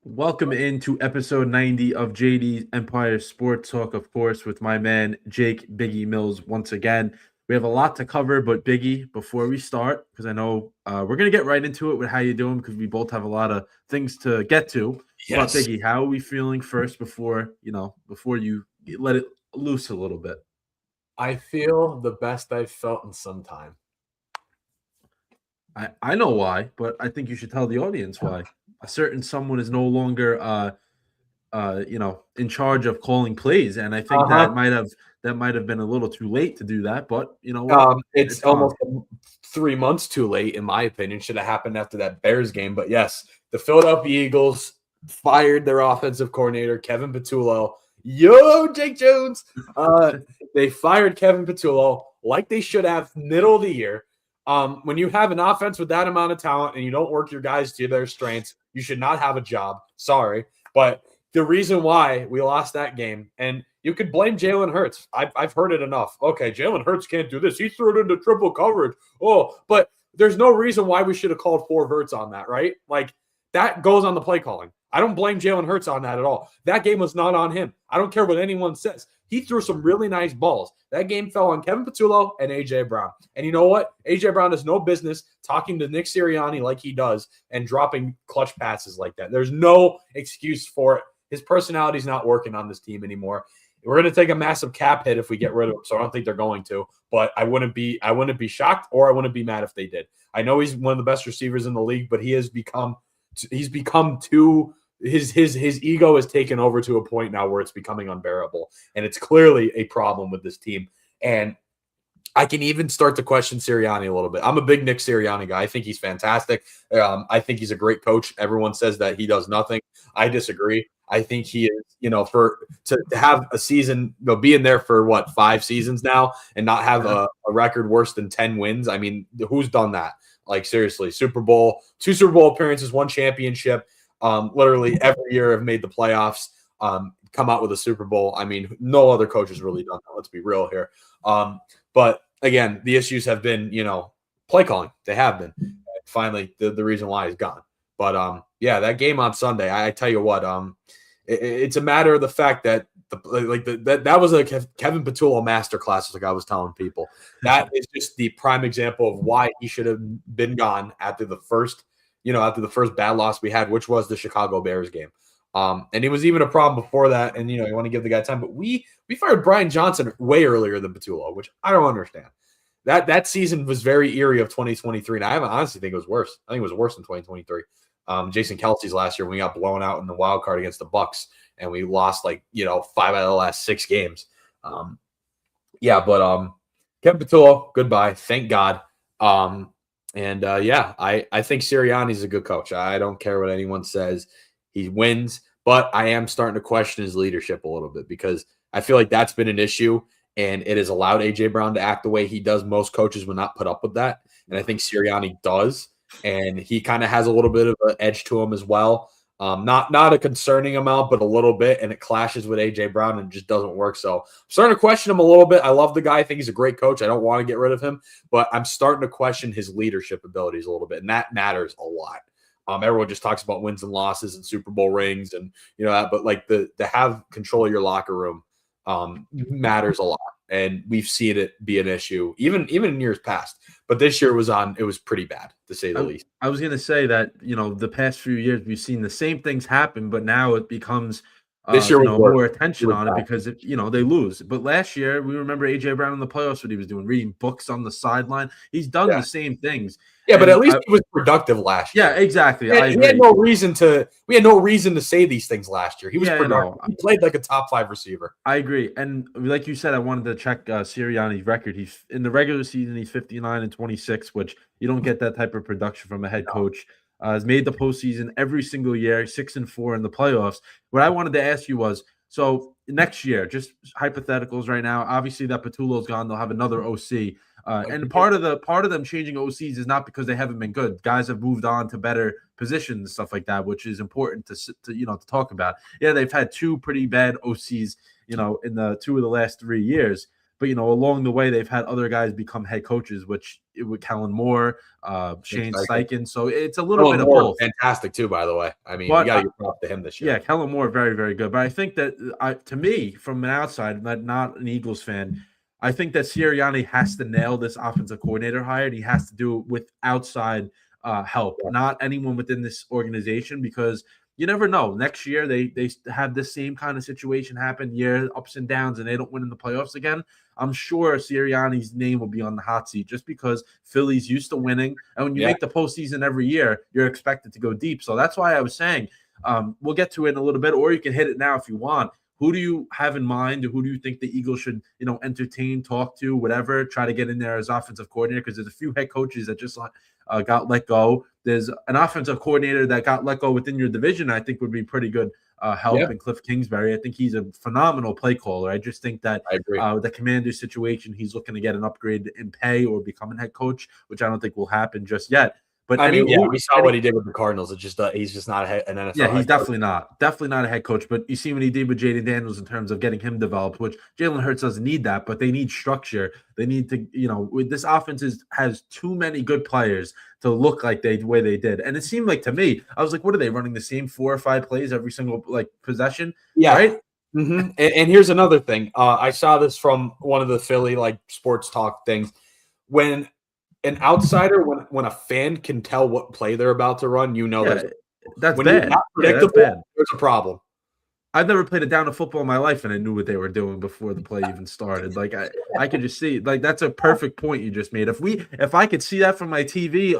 Welcome into episode 90 of JD's Empire Sports Talk, of course, with my man Jake Biggie Mills once again. We have a lot to cover, but Biggie, before we start, because I know we're going to get right into it with how you doing, because we both have a lot of things to get to. Yes. But Biggie, how are we feeling first before you let it loose a little bit? I feel the best I've felt in some time. I know why, but I think you should tell the audience why. A certain someone is no longer in charge of calling plays, and I think that might have been a little too late to do that, but you know what? It's almost 3 months too late, in my opinion. Should have happened after that Bears game. But yes, the Philadelphia Eagles fired their offensive coordinator, Kevin Patullo. Yo, Jake Jones. They fired Kevin Patullo like they should have middle of the year. When you have an offense with that amount of talent and you don't work your guys to their strengths, you should not have a job. Sorry. But the reason why we lost that game, and you could blame Jalen Hurts. I've heard it enough. Okay, Jalen Hurts can't do this. He threw it into triple coverage. Oh, but there's no reason why we should have called 4 verts on that, right? Like, that goes on the play calling. I don't blame Jalen Hurts on that at all. That game was not on him. I don't care what anyone says. He threw some really nice balls. That game fell on Kevin Patullo and A.J. Brown. And you know what? A.J. Brown has no business talking to Nick Sirianni like he does and dropping clutch passes like that. There's no excuse for it. His personality's not working on this team anymore. We're going to take a massive cap hit if we get rid of him, so I don't think they're going to. But I wouldn't be shocked, or I wouldn't be mad if they did. I know he's one of the best receivers in the league, but he's become too – his ego has taken over to a point now where it's becoming unbearable, and it's clearly a problem with this team. And I can even start to question Sirianni a little bit. I'm a big Nick Sirianni guy. I think he's fantastic. I think he's a great coach. Everyone says that he does nothing. I disagree. I think he is, to have a season, be in there for 5 seasons now and not have a record worse than 10 wins. I mean, who's done that? Like, seriously, 2 Super Bowl appearances, 1 championship. Literally every year have made the playoffs, come out with a Super Bowl. I mean, no other coach has really done that. Let's be real here. But again, the issues have been, play calling. They have been. And finally, the reason why is gone. But that game on Sunday, I tell you what, it's a matter of the fact that that was a Kevin Patullo masterclass, like I was telling people. That is just the prime example of why he should have been gone after the first bad loss we had, which was the Chicago Bears game. And it was even a problem before that. And, you want to give the guy time. But we fired Brian Johnson way earlier than Patullo, which I don't understand. That season was very eerie of 2023. And I honestly think it was worse. I think it was worse than 2023. Jason Kelsey's last year when we got blown out in the wild card against the Bucs. And we lost 5 out of the last 6 games. Kevin Patullo, goodbye. Thank God. I think Sirianni's a good coach. I don't care what anyone says. He wins, but I am starting to question his leadership a little bit because I feel like that's been an issue, and it has allowed A.J. Brown to act the way he does. Most coaches would not put up with that, and I think Sirianni does, and he kind of has a little bit of an edge to him as well. Not a concerning amount, but a little bit, and it clashes with A.J. Brown and just doesn't work. So I'm starting to question him a little bit. I love the guy. I think he's a great coach. I don't want to get rid of him, but I'm starting to question his leadership abilities a little bit, and that matters a lot. Everyone just talks about wins and losses and Super Bowl rings and that, but to have control of your locker room matters a lot. and we've seen it be an issue even in years past. But this year it was pretty bad, to say the least. I was going to say that, the past few years we've seen the same things happen, but now it becomes This year was worse. more attention on it because they lose. But last year we remember AJ Brown in the playoffs, what he was doing, reading books on the sideline. He's done the same things. Yeah, but at least he was productive last year. Yeah, exactly. We had no reason to say these things last year. He was productive. He played like a top 5 receiver. I agree. And like you said, I wanted to check Sirianni's record. He's in the regular season, he's 59-26, which you don't get that type of production from a head coach. Has made the postseason every single year, 6-4 in the playoffs. What I wanted to ask you was, so next year, just hypotheticals right now, obviously that Patullo's gone, they'll have another OC. And part of them changing OCs is not because they haven't been good. Guys have moved on to better positions and stuff like that, which is important to talk about. Yeah, they've had 2 pretty bad OCs, in the 2 of the last 3 years. But along the way, they've had other guys become head coaches, which with Kellen Moore, Shane Steichen. So it's a little bit of both. Fantastic too, by the way. I mean, you got to give props to him this year. Yeah, Kellen Moore, very, very good. But I think that to me, from an outside, not an Eagles fan, I think that Sirianni has to nail this offensive coordinator hire. He has to do it with outside help, not anyone within this organization, because you never know. Next year, they have the same kind of situation happen, ups and downs, and they don't win in the playoffs again. I'm sure Sirianni's name will be on the hot seat just because Philly's used to winning. And when you make the postseason every year, you're expected to go deep. So that's why I was saying we'll get to it in a little bit, or you can hit it now if you want. Who do you have in mind? Who do you think the Eagles should, entertain, talk to, whatever, try to get in there as offensive coordinator? Because there's a few head coaches that just got let go. There's an offensive coordinator that got let go within your division I think would be pretty good help in Cliff Kingsbury. I think he's a phenomenal play caller. I just think that with the Commanders situation, he's looking to get an upgrade in pay or become a head coach, which I don't think will happen just yet. But we saw what he did with the Cardinals. It's just he's just not an NFL. Yeah, he's definitely not a head coach. But you see what he did with JD Daniels in terms of getting him developed, which Jalen Hurts doesn't need that, but they need structure. They need to, with this offense has too many good players to look like the way they did. And it seemed like to me, I was like, what are they running the same 4 or 5 plays every single possession? Yeah, right. Mm-hmm. And here's another thing. I saw this from one of the Philly sports talk things when. An outsider, when a fan can tell what play they're about to run, that's when bad. You're not predictable, there's a problem. I've never played a down of football in my life, and I knew what they were doing before the play even started. Like I could just see, that's a perfect point you just made. If I could see that from my TV,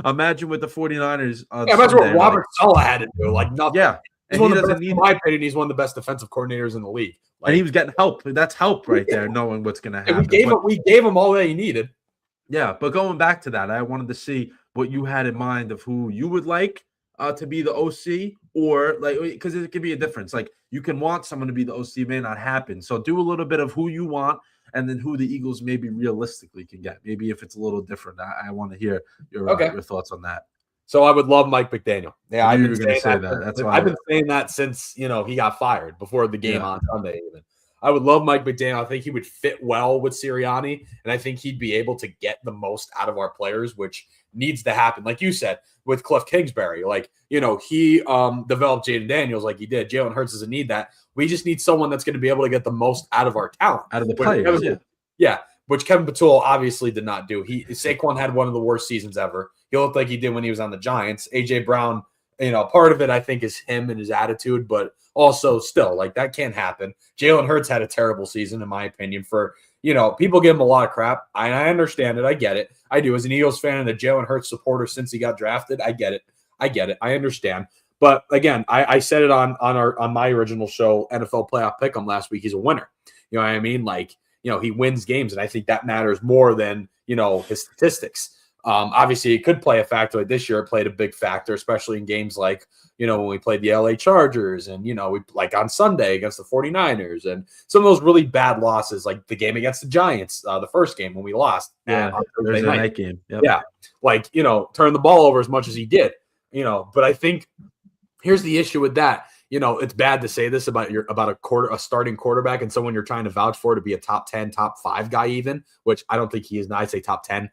imagine with the 49ers. Imagine what Robert Saleh had to do. Nothing. Yeah. And in my opinion, he's one of the best defensive coordinators in the league. And he was getting help. That's help right there, knowing what's going to happen. We gave him all that he needed. Yeah, but going back to that, I wanted to see what you had in mind of who you would like to be the OC, or because it could be a difference. You can want someone to be the OC, may not happen. So do a little bit of who you want, and then who the Eagles maybe realistically can get. Maybe if it's a little different, I want to hear your thoughts on that. So I would love Mike McDaniel. Yeah, I've been saying that. That's why I've been saying that since he got fired before the game on Sunday even. I would love Mike McDaniel. I think he would fit well with Sirianni, and I think he'd be able to get the most out of our players, which needs to happen. Like you said, with Cliff Kingsbury, he developed Jaden Daniels like he did. Jalen Hurts doesn't need that. We just need someone that's going to be able to get the most out of our talent. Out of the players, which Kevin Patullo obviously did not do. Saquon had one of the worst seasons ever. He looked like he did when he was on the Giants. AJ Brown, part of it I think is him and his attitude, but also still that can't happen. Jalen Hurts had a terrible season in my opinion. For people give him a lot of crap. I understand it. I get it. I do as an Eagles fan and a Jalen Hurts supporter since he got drafted. I get it. I understand. But again, I said it on my original show, NFL Playoff Pick'em last week. He's a winner. You know what I mean? He wins games, and I think that matters more than his statistics. Obviously, it could play a factor. This year, it played a big factor, especially in games when we played the LA Chargers and, we on Sunday against the 49ers and some of those really bad losses, like the game against the Giants, the first game when we lost. Yeah, Thursday night game. Yep. Yeah, turn the ball over as much as he did, But I think here's the issue with that. It's bad to say this about a starting quarterback and someone you're trying to vouch for to be a top 10, top 5 guy even, which I don't think he is. I'd say top 10.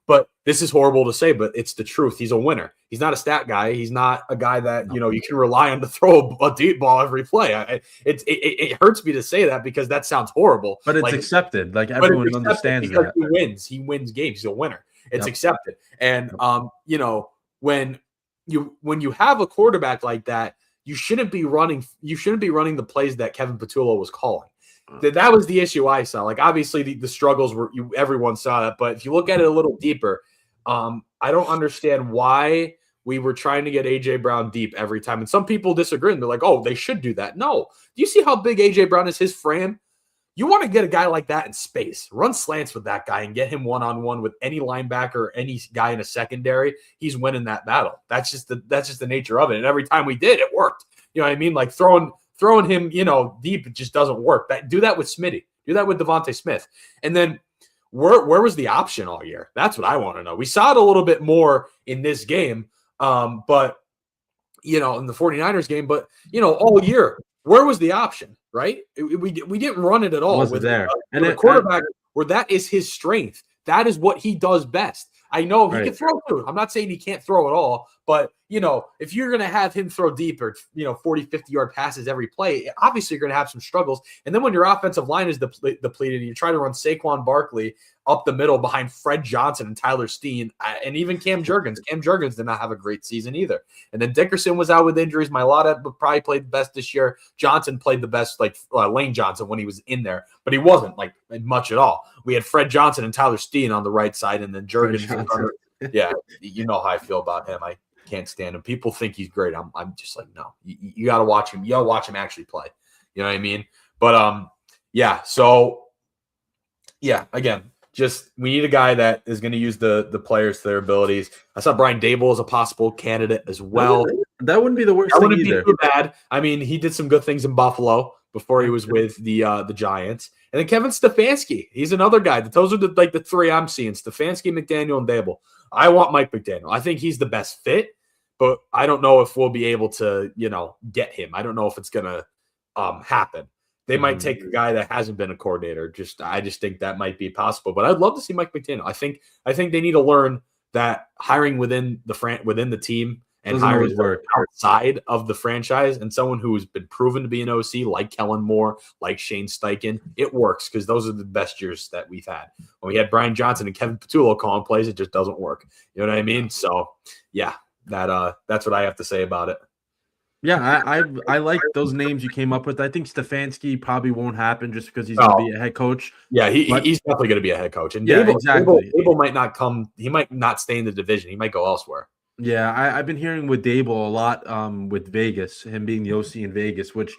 But this is horrible to say, but it's the truth. He's a winner. He's not a stat guy. He's not a guy that, you can rely on to throw a deep ball every play. It hurts me to say that because that sounds horrible. But it's accepted. Like everyone understands that. He wins. He wins games. He's a winner. It's accepted. And when you have a quarterback like that, you shouldn't be running the plays that Kevin Patullo was calling. That was the issue I saw. Like, obviously the struggles were everyone saw that, but if you look at it a little deeper, I don't understand why we were trying to get AJ Brown deep every time. And some people disagree and they're like, "Oh, they should do that." No. Do you see how big AJ Brown is? His frame. You want to get a guy like that in space. Run slants with that guy and get him one-on-one with any linebacker or any guy in a secondary. He's winning that battle. That's just the nature of it. And every time we did, it worked. You know what I mean? Like throwing him, deep, it just doesn't work. Do that with Smitty. Do that with Devontae Smith. And then where was the option all year? That's what I want to know. We saw it a little bit more in this game, but in the 49ers game, but all year, where was the option, right? We didn't run it at all. Wasn't there. And a quarterback where that is his strength. That is what he does best. I know he can throw too. I'm not saying he can't throw at all, but if you're going to have him throw deep or 40, 50-yard passes every play, obviously you're going to have some struggles. And then when your offensive line is depleted, you try to run Saquon Barkley up the middle behind Fred Johnson and Tyler Steen and even Cam Jurgens. Cam Jurgens did not have a great season either. And then Dickerson was out with injuries. Mailata probably played the best this year. Johnson played the best, like Lane Johnson when he was in there, but he wasn't like much at all. We had Fred Johnson and Tyler Steen on the right side, and then Jurgens. Yeah, you know how I feel about him. I can't stand him. People think he's great. I'm just like, no. You got to watch him. You got to watch him actually play. You know what I mean? But yeah. So yeah, again, just we need a guy that is going to use the players to their abilities. I saw Brian Dable as a possible candidate as well. That wouldn't be the worst thing either. Be too bad. I mean, he did some good things in Buffalo before he was with the Giants. And then Kevin Stefanski. He's another guy. Those are the three I'm seeing: Stefanski, McDaniel, and Dable. I want Mike McDaniel. I think he's the best fit, but I don't know if we'll be able to, get him. I don't know if it's going to happen. They might take a guy that hasn't been a coordinator. I just think that might be possible. But I'd love to see Mike McDaniel. I think they need to learn that hiring within the team and hiring outside of the franchise and someone who has been proven to be an OC like Kellen Moore, like Shane Steichen, it works because those are the best years that we've had. When we had Brian Johnson and Kevin Patullo calling plays, it just doesn't work. You know what I mean? So yeah, that's what I have to say about it. Yeah, I like those names you came up with. I think Stefanski probably won't happen just because he's going to be a head coach. Yeah, he's definitely going to be a head coach. And Dable might not come. He might not stay in the division. He might go elsewhere. Yeah, I've been hearing with Dable a lot with Vegas, him being the OC in Vegas, which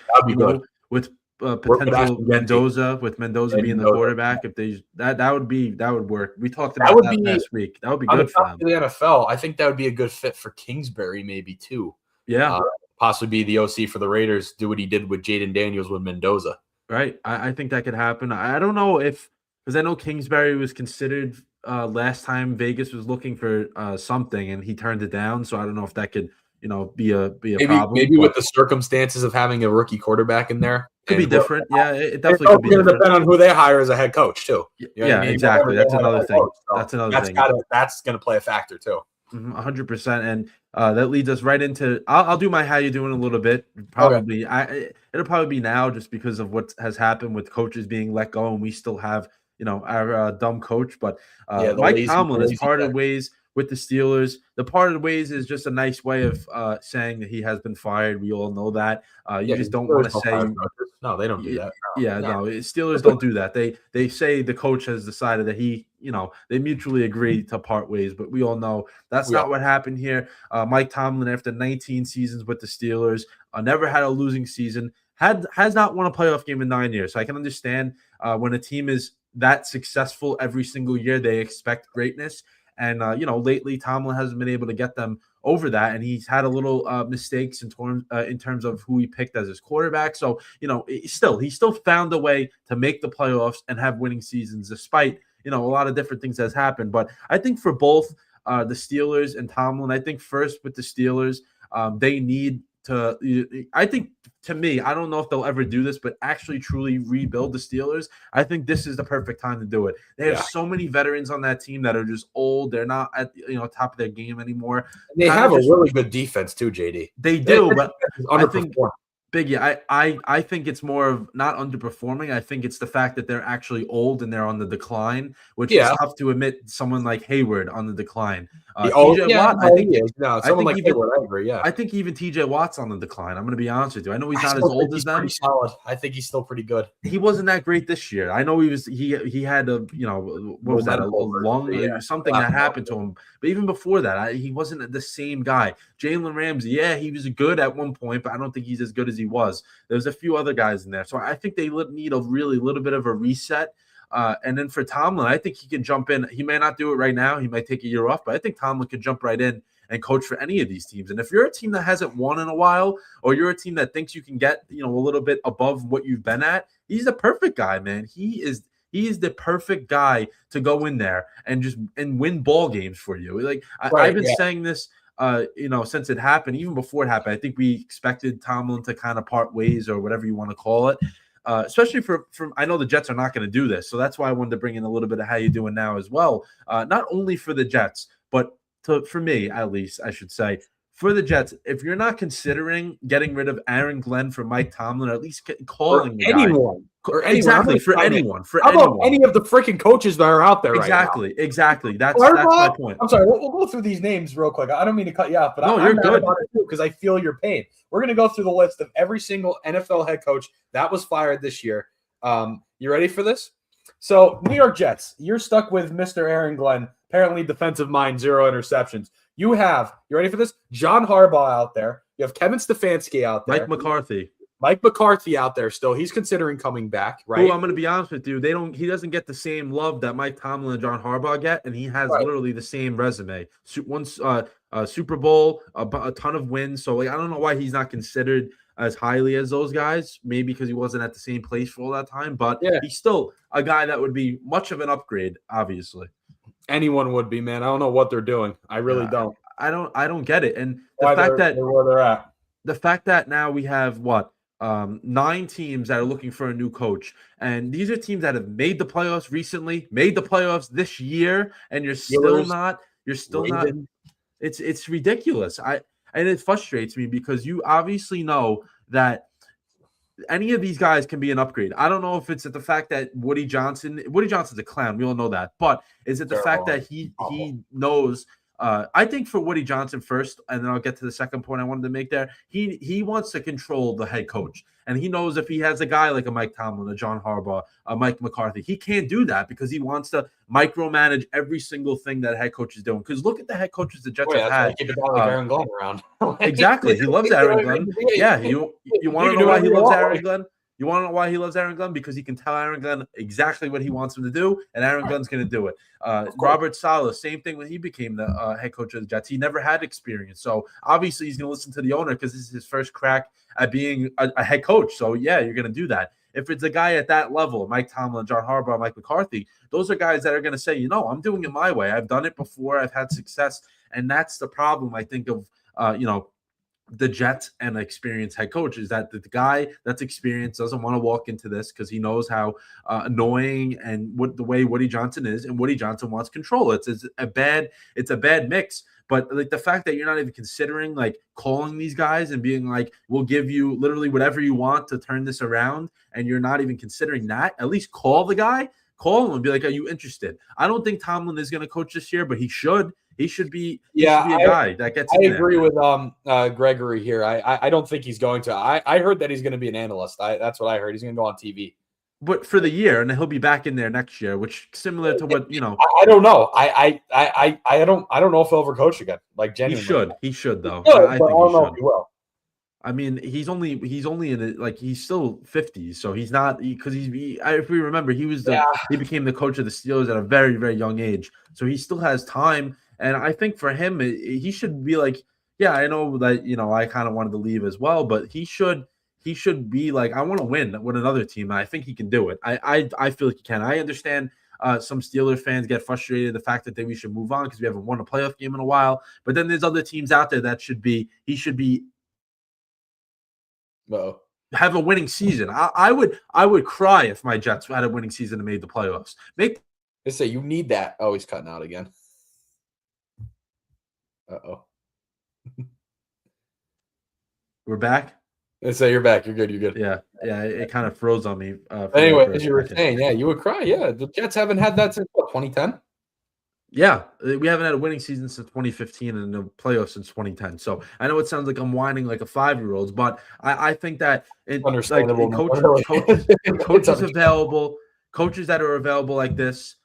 with potential Mendoza being the quarterback, if they that would work. We talked about that last week. That would be good for them. The NFL, I think that would be a good fit for Kingsbury maybe too. Yeah. Possibly be the OC for the Raiders, do what he did with Jaden Daniels with Mendoza. Right. I think that could happen. I don't know because I know Kingsbury was considered last time Vegas was looking for something and he turned it down. So I don't know if that could, be a problem. Maybe with the circumstances of having a rookie quarterback in there. Could be different. Yeah, it definitely could be different. Depend on who they hire as a head coach too. Exactly. That's another thing. That's going to play a factor too. 100%. And that leads us right into I'll do my how you doing a little bit. Probably it'll probably be now just because of what has happened with coaches being let go and we still have our dumb coach. But Mike Tomlin has parted ways with the Steelers. The parted ways is just a nice way of saying that he has been fired. We all know that. You just don't want to say no, they don't do that. No, Steelers don't do that. They say the coach has decided that they mutually agree to part ways, but we all know that's not what happened here. Mike Tomlin, after 19 seasons with the Steelers, never had a losing season, has not won a playoff game in 9 years. So I can understand when a team is that successful every single year, they expect greatness. And, lately Tomlin hasn't been able to get them over that. And he's had a little mistakes in terms of who he picked as his quarterback. So, he still found a way to make the playoffs and have winning seasons despite, a lot of different things has happened. But I think for both the Steelers and Tomlin, I think first with the Steelers, they need I think, to me, I don't know if they'll ever do this, but actually truly rebuild the Steelers. I think this is the perfect time to do it. They have so many veterans on that team that are just old. They're not at top of their game anymore. And they have a really good defense too, JD. They do, but I think underperformed. Biggie, I think it's more of not underperforming. I think it's the fact that they're actually old and they're on the decline, which is tough to admit. Someone like Hayward on the decline. TJ Watt, I think. Someone like Hayward, I agree. Yeah, I think even TJ Watt's on the decline. I'm going to be honest with you. I know he's not as old as them. Pretty solid. I think he's still pretty good. He wasn't that great this year. I know he was. He had a what was that? A lung something that happened to him. But even before that, he wasn't the same guy. Jalen Ramsey, he was good at one point, but I don't think he's as good as he was. There's a few other guys in there, so I think they need a little bit of a reset. And then for Tomlin, I think he can jump in. He may not do it right now. He might take a year off, but I think Tomlin could jump right in and coach for any of these teams. And if you're a team that hasn't won in a while, or you're a team that thinks you can get, a little bit above what you've been at, he's the perfect guy, man. He is the perfect guy to go in there and win ball games for you. Like I've been saying this, since it happened, even before it happened. I think we expected Tomlin to kind of part ways or whatever you want to call it. Especially for I know the Jets are not going to do this, so that's why I wanted to bring in a little bit of how you doing now as well. Not only for the Jets, but for me, at least, I should say, for the Jets, if you're not considering getting rid of Aaron Glenn for Mike Tomlin, or at least calling the anyone, guy. Or anyone, for anyone. How about any of the freaking coaches that are out there exactly, right now? Exactly. That's my point. I'm sorry. We'll go through these names real quick. I don't mean to cut you off, but you're good because I feel your pain. We're going to go through the list of every single NFL head coach that was fired this year. You ready for this? So, New York Jets, you're stuck with Mr. Aaron Glenn, apparently defensive mind, 0 interceptions. You ready for this? John Harbaugh out there. You have Kevin Stefanski out there. Mike McCarthy out there still. He's considering coming back, right? Well, I'm going to be honest with you. He doesn't get the same love that Mike Tomlin and John Harbaugh get, and he has literally the same resume. Once Super Bowl, a ton of wins. So, I don't know why he's not considered as highly as those guys. Maybe because he wasn't at the same place for all that time. But he's still a guy that would be much of an upgrade, obviously. Anyone would be, man. I don't know what they're doing. I really don't. I don't get it. And the fact that where they're at. The fact that now we have 9 teams that are looking for a new coach, and these are teams that have made the playoffs recently, made the playoffs this year, and you're still not. It's ridiculous. And it frustrates me because you obviously know that any of these guys can be an upgrade. I don't know if it's at the fact that Woody Johnson's a clown. We all know that. But is it the fact that he knows? I think for Woody Johnson first, and then I'll get to the second point I wanted to make there. He wants to control the head coach. And he knows if he has a guy like a Mike Tomlin, a John Harbaugh, a Mike McCarthy, he can't do that because he wants to micromanage every single thing that head coach is doing. Because look at the head coaches the Jets have had. Keep it down like Aaron Glenn around. Exactly. He loves Aaron Glenn. Yeah. You want to know why he loves Aaron Glenn? You want to know why he loves Aaron Glenn? Because he can tell Aaron Glenn exactly what he wants him to do, and Aaron Glenn's going to do it. Robert Saleh, same thing when he became the head coach of the Jets. He never had experience. So, obviously, he's going to listen to the owner because this is his first crack at being a head coach. So, yeah, you're going to do that. If it's a guy at that level, Mike Tomlin, John Harbaugh, Mike McCarthy, those are guys that are going to say, I'm doing it my way. I've done it before. I've had success. And that's the problem, I think, of, the Jets and an experienced head coach is that the guy that's experienced doesn't want to walk into this because he knows how annoying and the way Woody Johnson is, and Woody Johnson wants control. It's a bad mix. But the fact that you're not even considering calling these guys and being like, we'll give you literally whatever you want to turn this around, and you're not even considering that, at least call the guy, call him and be like, are you interested? I don't think Tomlin is going to coach this year, but he should. He should be a guy that gets in there. I agree with Gregory here. I don't think he's going to. I heard that he's going to be an analyst. That's what I heard. He's going to go on TV. But for the year, and he'll be back in there next year, which similar to what I don't know. I don't know if he'll ever coach again. Genuinely, he should though. I don't know if he will. I mean, he's only in it, he's still 50s, so he's not because if we remember, he became the coach of the Steelers at a very, very young age, so he still has time. And I think for him, he should be like, yeah, I know that, I kind of wanted to leave as well, but he should be like, I want to win with another team. And I think he can do it. I feel like he can. I understand some Steelers fans get frustrated the fact that we should move on because we haven't won a playoff game in a while. But then there's other teams out there that he should be Uh-oh. have a winning season. I would cry if my Jets had a winning season and made the playoffs. They say you need that. Oh, he's cutting out again. Uh-oh. We're back. They say you're back. You're good. You're good. Yeah. It kind of froze on me. Anyway, as you were saying, yeah, you would cry. Yeah, the Jets haven't had that since what, 2010? Yeah, we haven't had a winning season since 2015 and the playoffs since 2010. So I know it sounds like I'm whining like a 5-year-old, but I think that Understandable. Coaches available, coaches that are available like this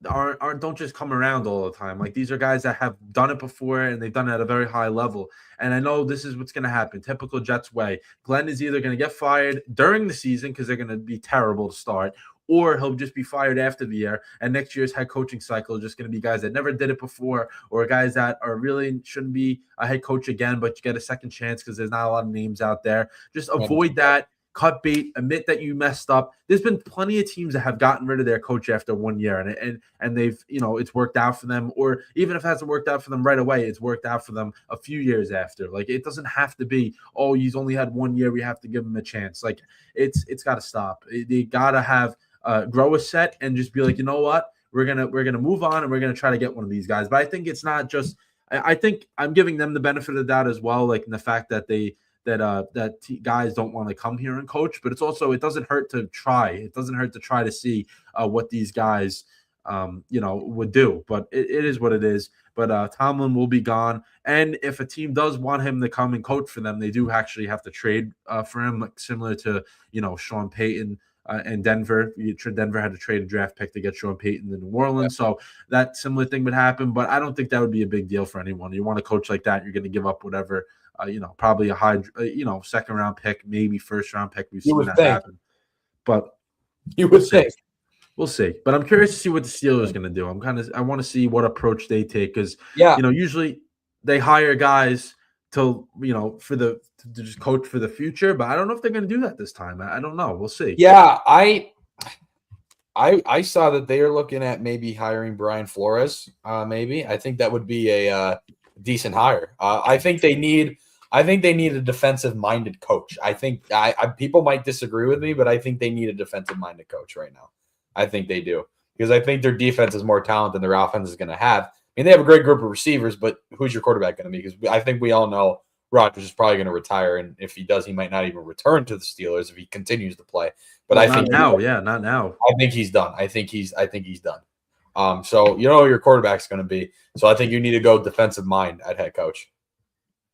don't just come around all the time. Like, these are guys that have done it before and they've done it at a very high level. And I know this is what's going to happen. Typical Jets way. Glenn is either going to get fired during the season because they're going to be terrible to start, or he'll just be fired after the year. And next year's head coaching cycle is just going to be guys that never did it before, or guys that are really shouldn't be a head coach again, but you get a second chance because there's not a lot of names out there. Just avoid that. Cut bait, admit that you messed up. There's been plenty of teams that have gotten rid of their coach after 1 year, and they've, it's worked out for them. Or even if it hasn't worked out for them right away, it's worked out for them a few years after. Like, it doesn't have to be, oh, he's only had 1 year, we have to give him a chance. Like, it's got to stop. They gotta have grow a set and just be like, you know what, we're gonna move on and we're gonna try to get one of these guys. But I think it's not just. I think I'm giving them the benefit of the doubt as well, like in the fact that guys don't want to come here and coach, but it's also, it doesn't hurt to try. It doesn't hurt to try to see what these guys, would do. But it is what it is. But Tomlin will be gone, and if a team does want him to come and coach for them, they do actually have to trade for him, like similar to Sean Payton. And Denver had to trade a draft pick to get Sean Payton to New Orleans. So that similar thing would happen, but I don't think that would be a big deal for anyone. You want a coach like that, you're going to give up whatever, probably a high, second round pick, maybe first round pick. We've seen that happen. But you would think. We'll see. But I'm curious to see what the Steelers are going to do. I want to see what approach they take, because usually they hire guys to just coach for the future, but I don't know if they're going to do that this time. I don't know. We'll see. Yeah, I saw that they are looking at maybe hiring Brian Flores. Maybe I think that would be a decent hire. I think they need a defensive-minded coach. I think people might disagree with me, but I think they need a defensive-minded coach right now. I think they do, because I think their defense is more talent than their offense is going to have. I mean, they have a great group of receivers, but who's your quarterback going to be? Because I think we all know Rodgers is probably going to retire, and if he does, he might not even return to the Steelers if he continues to play. But I think not now. I think he's done. I think he's done. So you know who your quarterback's going to be. So I think you need to go defensive mind at head coach.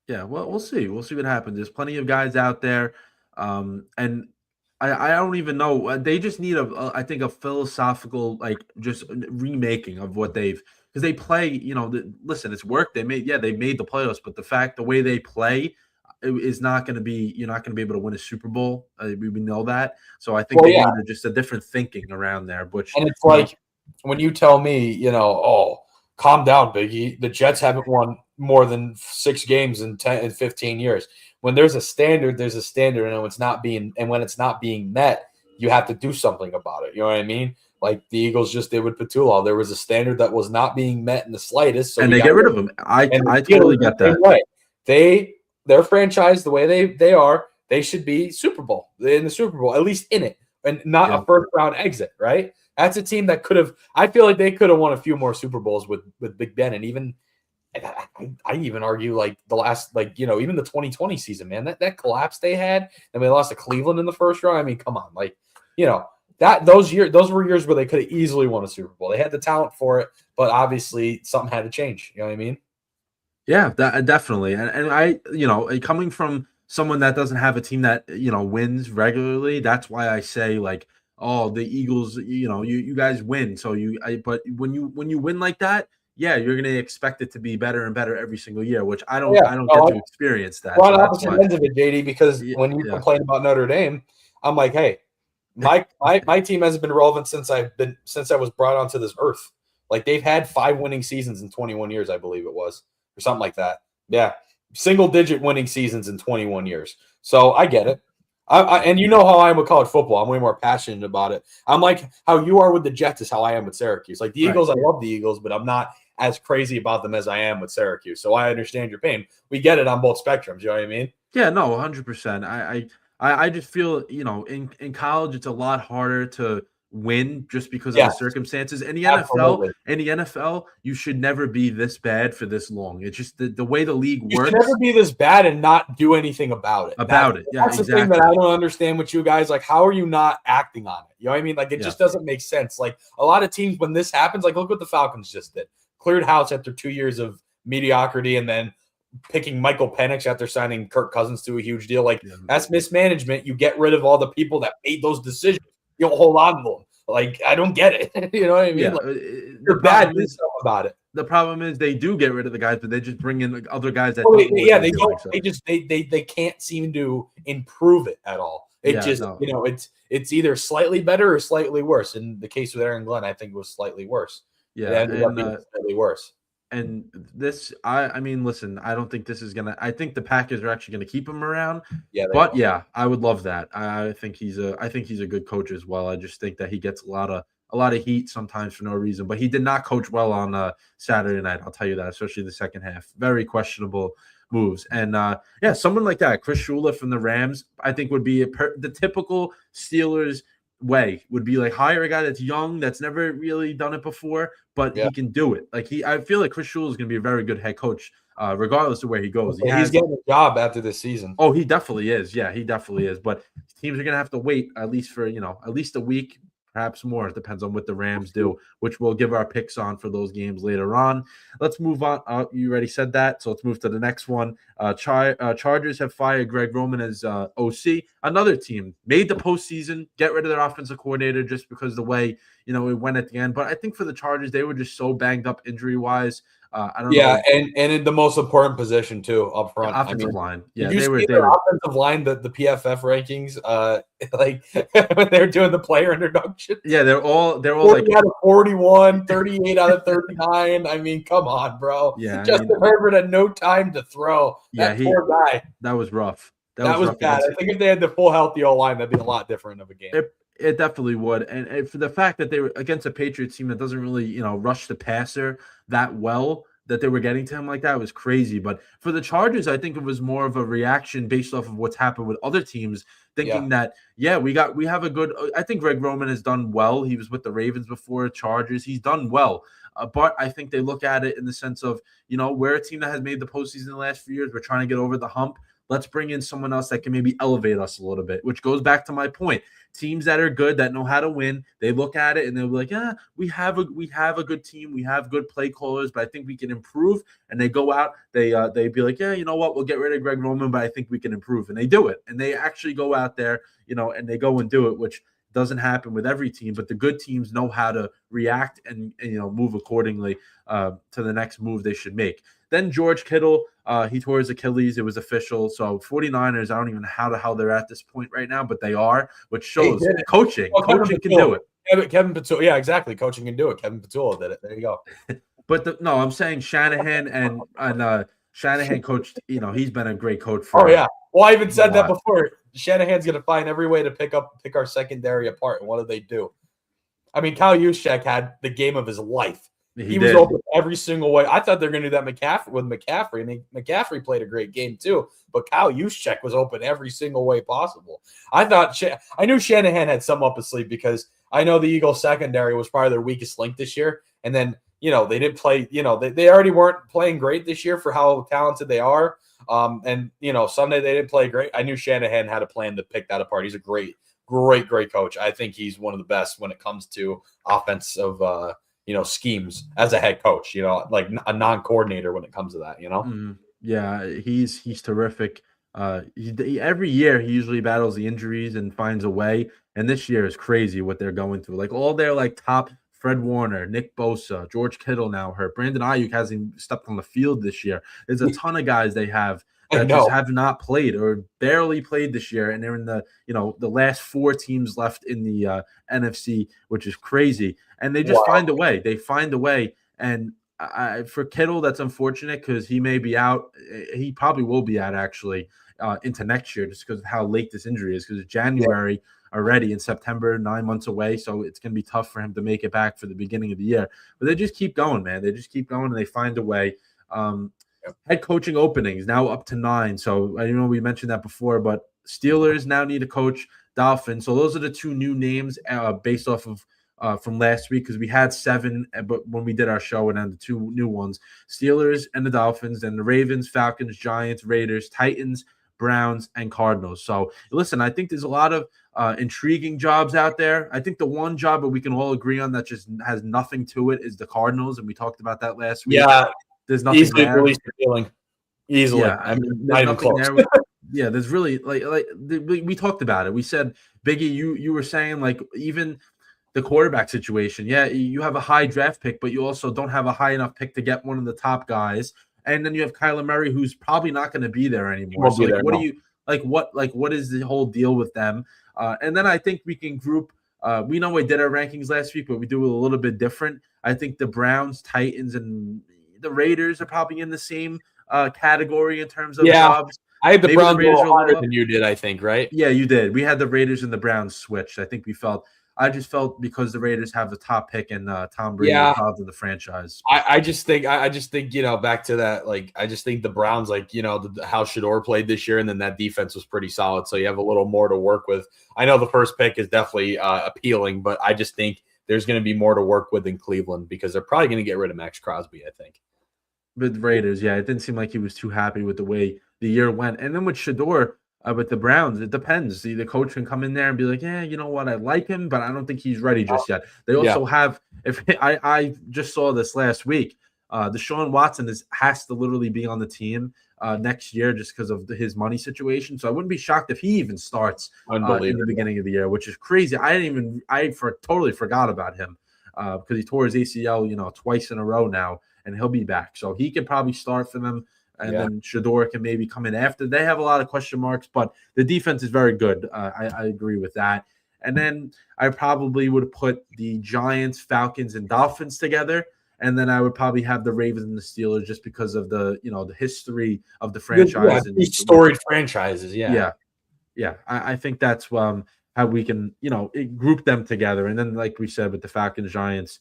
Yeah, well, we'll see. We'll see what happens. There's plenty of guys out there, and I don't even know. They just need I think a philosophical, like, just remaking of what they've, because they play. Listen, it's work. They made the playoffs, but the way they play is not going to be. You're not going to be able to win a Super Bowl. We know that. So I think they need just a different thinking around there. And it's like when you tell me, calm down, Biggie. The Jets haven't won more than 6 games in 15 years. When there's a standard, there's a standard, and when it's not being met, you have to do something about it. You know what I mean? Like the Eagles just did with Petula. There was a standard that was not being met in the slightest. So and they get rid of him. I totally get that. Their franchise, the way they are, they should be Super Bowl, in the Super Bowl, at least in it, and not a first round exit, right? That's a team that could have. I feel like they could have won a few more Super Bowls with Big Ben, and even. I even argue like the last, even the 2020 season, man, that collapse they had, and they lost to Cleveland in the first round. I mean, come on, those were years where they could have easily won a Super Bowl. They had the talent for it, but obviously something had to change. You know what I mean? Yeah, definitely. And I, coming from someone that doesn't have a team that, wins regularly, that's why I say, like, oh, the Eagles, you guys win. So but when you win like that, yeah, you're going to expect it to be better and better every single year, which I don't get to experience that. Well, opposite ends of it, JD, because when you complain about Notre Dame, I'm like, hey, my team hasn't been relevant since I was brought onto this earth. Like, they've had 5 winning seasons in 21 years, I believe it was, or something like that. Yeah, single-digit winning seasons in 21 years. So I get it. And you know how I am with college football. I'm way more passionate about it. I'm like how you are with the Jets is how I am with Syracuse. Like the Eagles, I love the Eagles, but I'm not as crazy about them as I am with Syracuse. So I understand your pain. We get it on both spectrums. You know what I mean? Yeah, no, 100%. I just feel, in college it's a lot harder to win just because of the Yes, circumstances. absolutely. In the NFL, you should never be this bad for this long. It's just the way the league You should works never be this bad and not do anything about it. about it. Yeah, That's the thing that exactly. I don't understand with you guys. Like, how are you not acting on it? You know what I mean? Like, it Yeah. just doesn't make sense. Like, a lot of teams, when this happens, like, look what the Falcons just did. Cleared house after 2 years of mediocrity and then picking Michael Penix after signing Kirk Cousins to a huge deal. Like, that's mismanagement. You get rid of all the people that made those decisions. You don't hold on to them. Like, I don't get it. You know what I mean? Yeah. Like, you're bad. Do something about it. The problem is they do get rid of the guys, but they just bring in other guys that They don't. They just they can't seem to improve it at all. It's either slightly better or slightly worse. In the case with Aaron Glenn, I think it was slightly worse. Yeah, it ended up being slightly worse. And this, I mean, listen, I don't think this is gonna. I think the Packers are actually gonna keep him around. Yeah, but yeah, I would love that. I think he's a good coach as well. I just think that he gets a lot of heat sometimes for no reason. But he did not coach well on Saturday night. I'll tell you that, especially the second half. Very questionable moves. And yeah, someone like that, Chris Shula from the Rams, I think would be the typical Steelers way. Would be like hire a guy that's young, that's never really done it before, but he can do it. Like I feel like Chris Shula is going to be a very good head coach, regardless of where he goes. He's getting a job after this season. Oh, he definitely is. Yeah, he definitely is. But teams are going to have to wait at least for at least a week, perhaps more. It depends on what the Rams do, which we'll give our picks on for those games later on. Let's move on. You already said that, so let's move to the next one. Chargers have fired Greg Roman as OC. Another team made the postseason, get rid of their offensive coordinator just because the way it went at the end. But I think for the Chargers, they were just so banged up injury-wise. I don't know. Yeah, and in the most important position too, up front. Offensive line. Yeah, did you see their offensive line, the PFF rankings, like when they're doing the player introduction? Yeah, they're all like out of 41, 38 out of 39. I mean, come on, bro. Yeah, Justin Herbert had no time to throw. Poor guy. That was rough. That was bad. I think if they had the full healthy O-line, that'd be a lot different of a game. It definitely would. And for the fact that they were against a Patriots team that doesn't really, rush the passer that well, that they were getting to him like that was crazy. But for the Chargers, I think it was more of a reaction based off of what's happened with other teams, thinking that, we have a good – I think Greg Roman has done well. He was with the Ravens before, Chargers. He's done well. But I think they look at it in the sense of, we're a team that has made the postseason in the last few years. We're trying to get over the hump. Let's bring in someone else that can maybe elevate us a little bit, which goes back to my point. Teams that are good, that know how to win, they look at it and they'll be like, yeah, we have a good team. We have good play callers, but I think we can improve. And they go out, they be like, yeah, you know what? We'll get rid of Greg Roman, but I think we can improve. And they do it. And they actually go out there, and they go and do it, which doesn't happen with every team, but the good teams know how to react and move accordingly to the next move they should make. Then George Kittle, he tore his Achilles. It was official. So 49ers, I don't even know how the hell they're at this point right now, but they are, which shows coaching. Well, coaching can do it. Kevin Patullo. Yeah, exactly. Coaching can do it. Kevin Patullo did it. There you go. But I'm saying Shanahan and Shanahan coached, he's been a great coach for Well, I even said that before. Shanahan's going to find every way to pick our secondary apart. And what do they do? I mean, Kyle Juszczyk had the game of his life. He was open every single way. I thought they were going to do that with McCaffrey. I mean, McCaffrey played a great game too, but Kyle Juszczyk was open every single way possible. I knew Shanahan had some up his sleeve because I know the Eagles secondary was probably their weakest link this year. And then, they didn't play, they already weren't playing great this year for how talented they are. And Sunday they didn't play great. I knew Shanahan had a plan to pick that apart. He's a great coach. I think he's one of the best when it comes to offensive, schemes as a head coach, like a non-coordinator when it comes to that, Yeah, he's terrific. Every year he usually battles the injuries and finds a way. And this year is crazy what they're going through. Like all their top Fred Warner, Nick Bosa, George Kittle now hurt. Brandon Ayuk hasn't stepped on the field this year. There's a ton of guys they have that just have not played or barely played this year, and they're in the the last 4 teams left in the NFC, which is crazy. And they just find a way. They find a way. And for Kittle, that's unfortunate because he may be out. He probably will be out actually into next year just because of how late this injury is. Because January, already in September, 9 months away. So it's going to be tough for him to make it back for the beginning of the year. But they just keep going, man. They just keep going and they find a way. Head coaching openings now up to 9. So I know we mentioned that before, but Steelers now need a coach. Dolphins. So those are the 2 new names based off of from last week, because we had 7, but when we did our show, and then the 2 new ones, Steelers and the Dolphins, then the Ravens, Falcons, Giants, Raiders, Titans, Browns, and Cardinals. So listen, I think there's a lot of intriguing jobs out there. I think the one job that we can all agree on that just has nothing to it is the Cardinals, and we talked about that last week. Yeah, there's nothing easily there. the least appealing. Easily, Yeah, I mean, there's not even nothing close. there. Yeah, there's really we talked about it. We said, Biggie, you were saying like even the quarterback situation. Yeah, you have a high draft pick, but you also don't have a high enough pick to get one of the top guys. And then you have Kyler Murray, who's probably not going to be there anymore. So like, what do you like? What is the whole deal with them? And then I think we can group. We know we did our rankings last week, but we do it a little bit different. I think the Browns, Titans, and the Raiders are probably in the same category in terms of jobs. I had the Browns the Raiders a little harder than you did, I think, right? Yeah, you did. We had the Raiders and the Browns switched. I just felt because the Raiders have the top pick and Tom Brady involved in the franchise. I just think, back to that, like, I just think the Browns, like, how Shador played this year, and then that defense was pretty solid. So you have a little more to work with. I know the first pick is definitely appealing, but I just think there's going to be more to work with in Cleveland because they're probably going to get rid of Max Crosby, I think. With Raiders, yeah, it didn't seem like he was too happy with the way the year went. And then with Shador, with the Browns, it depends. The coach can come in there and be like, yeah, you know what, I like him, but I don't think he's ready just yet. They also have, if I just saw this last week, Deshaun Watson has to literally be on the team next year just because of his money situation. So I wouldn't be shocked if he even starts in the beginning of the year, which is crazy. I totally forgot about him because he tore his ACL, twice in a row now, and he'll be back. So he could probably start for them. And then Shador can maybe come in after. They have a lot of question marks, but the defense is very good. I agree with that. And then I probably would put the Giants, Falcons, and Dolphins together. And then I would probably have the Ravens and the Steelers just because of the history of the franchise. Yeah, storied franchises. Yeah. I think that's how we can, group them together. And then, like we said, with the Falcons, Giants,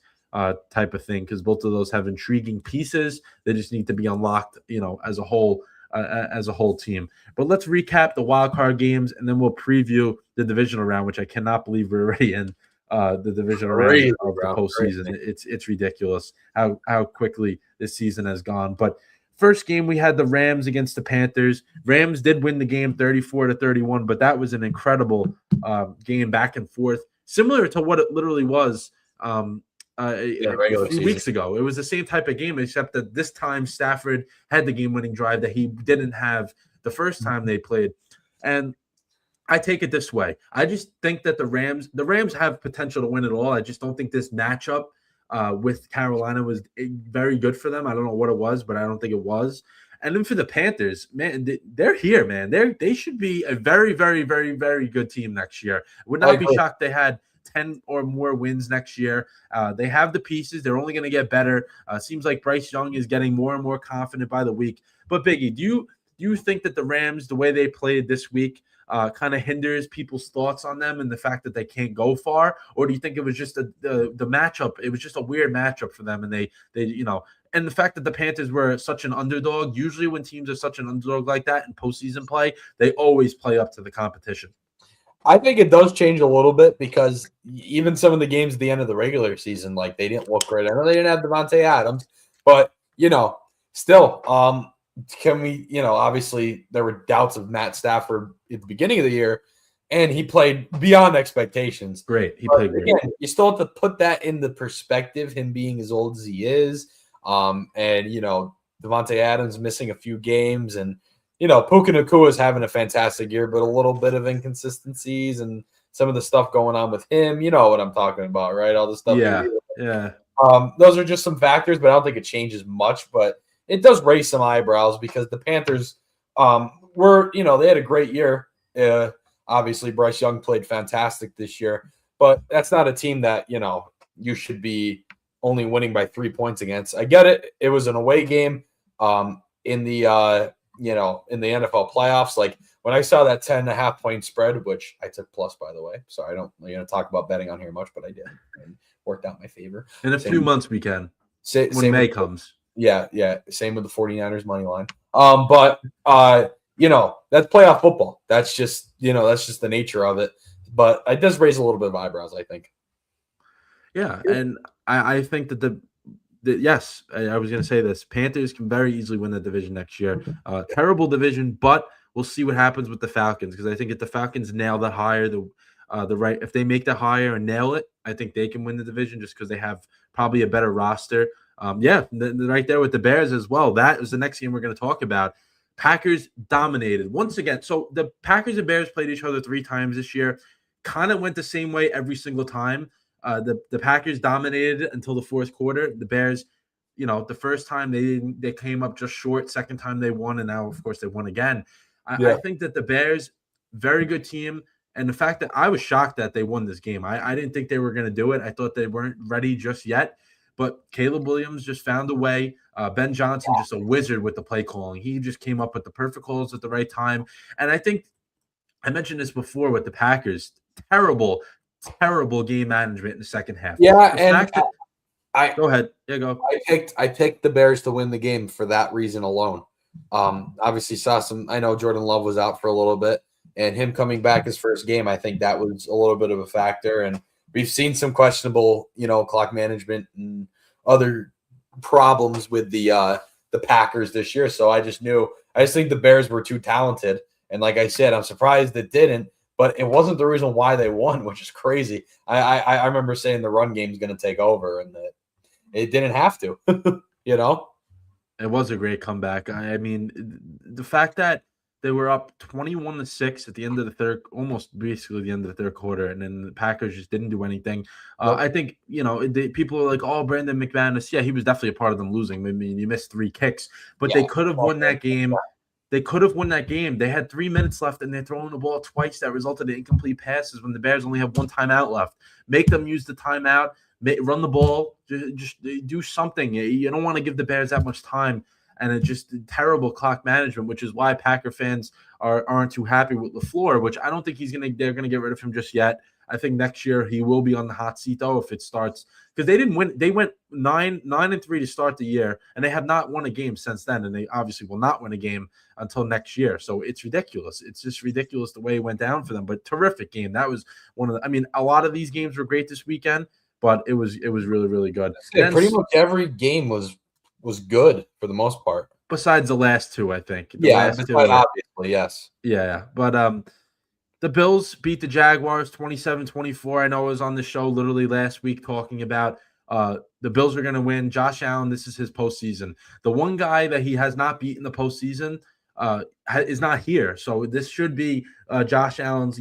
type of thing, because both of those have intriguing pieces. They just need to be unlocked, as a whole team. But let's recap the wild card games, and then we'll preview the divisional round, which I cannot believe we're already in the divisional round of the postseason. It's ridiculous how quickly this season has gone. But first game, we had the Rams against the Panthers. Rams did win the game 34-31, but that was an incredible game back and forth, similar to what it literally was a few weeks ago. It was the same type of game, except that this time Stafford had the game-winning drive that he didn't have the first time they played. And I take it this way. I just think that the Rams have potential to win it all. I just don't think this matchup with Carolina was very good for them. I don't know what it was, but I don't think it was. And then for the Panthers, man, they're here, man. They should be a very, very, very, very good team next year. I would not be shocked they had 10 or more wins next year. They have the pieces. They're only going to get better. Seems like Bryce Young is getting more and more confident by the week. But Biggie, do you think that the Rams, the way they played this week, kind of hinders people's thoughts on them and the fact that they can't go far? Or do you think it was just the matchup? It was just a weird matchup for them, and they and the fact that the Panthers were such an underdog. Usually when teams are such an underdog like that in postseason play, they always play up to the competition. I think it does change a little bit because even some of the games at the end of the regular season, like, they didn't look great. I know they didn't have Devontae Adams, but, still, can we, obviously there were doubts of Matt Stafford at the beginning of the year, and he played beyond expectations. Great. He played great. Again, you still have to put that in the perspective, him being as old as he is, and, Devontae Adams missing a few games, and, Puka Nacua is having a fantastic year, but a little bit of inconsistencies and some of the stuff going on with him. You know what I'm talking about, right? All the stuff. Yeah. Those are just some factors, but I don't think it changes much. But it does raise some eyebrows because the Panthers were, they had a great year. Obviously, Bryce Young played fantastic this year, but that's not a team that, you should be only winning by 3 points against. I get it. It was an away game in the in the NFL playoffs. Like when I saw that 10.5 point spread, which I took plus, by the way. So I don't talk about betting on here much, but I did. And worked out in my favor. In a few months we can. When May comes. Yeah. Same with the 49ers money line. But that's playoff football. That's just the nature of it. But it does raise a little bit of eyebrows, I think. Yeah, and I think that yes, I was going to say this. Panthers can very easily win the division next year. Terrible division, but we'll see what happens with the Falcons, because I think if the Falcons nail the hire, if they make the hire and nail it, I think they can win the division just because they have probably a better roster. Right there with the Bears as well. That is the next game we're going to talk about. Packers dominated once again. So the Packers and Bears played each other 3 times this year. Kind of went the same way every single time. The Packers dominated until the fourth quarter. The Bears, the first time they came up just short. Second time they won, and now of course they won again. I think that the Bears, very good team, and the fact that I was shocked that they won this game. I didn't think they were going to do it. I thought they weren't ready just yet. But Caleb Williams just found a way. Ben Johnson, just a wizard with the play calling. He just came up with the perfect calls at the right time. And I think I mentioned this before with the Packers. Terrible game management in the second half. Yeah, go ahead. Yeah, go. I picked the Bears to win the game for that reason alone. Obviously saw I know Jordan Love was out for a little bit, and him coming back his first game, I think that was a little bit of a factor. And we've seen some questionable, clock management and other problems with the Packers this year. So I just think the Bears were too talented. And like I said, I'm surprised it didn't, but it wasn't the reason why they won, which is crazy. I remember saying the run game's going to take over, and that it didn't have to, It was a great comeback. I mean, the fact that they were up 21-6 at the end of the third, almost basically the end of the third quarter, and then the Packers just didn't do anything. I think, people are like, oh, Brandon McManus. Yeah, he was definitely a part of them losing. I mean, you missed 3 kicks, but they could have won that game. They could have won that game. They had 3 minutes left, and they're throwing the ball twice. That resulted in incomplete passes when the Bears only have 1 timeout left. Make them use the timeout. Run the ball. Just do something. You don't want to give the Bears that much time. And it's just terrible clock management, which is why Packer fans aren't too happy with LaFleur, which I don't think they're gonna get rid of him just yet. I think next year he will be on the hot seat though if it starts, because they didn't win. They went 9-3 to start the year, and they have not won a game since then, and they obviously will not win a game until next year. So it's ridiculous. It's just ridiculous the way it went down for them. But terrific game. That was one of the. I mean, a lot of these games were great this weekend, but it was really, really good. Yeah, pretty much every game was good for the most part. Besides the last 2, I think. Obviously, yes. Yeah. But the Bills beat the Jaguars 27-24. I know I was on the show literally last week talking about the Bills are going to win. Josh Allen, this is his postseason. The one guy that he has not beaten the postseason is not here. So this should be Josh Allen's,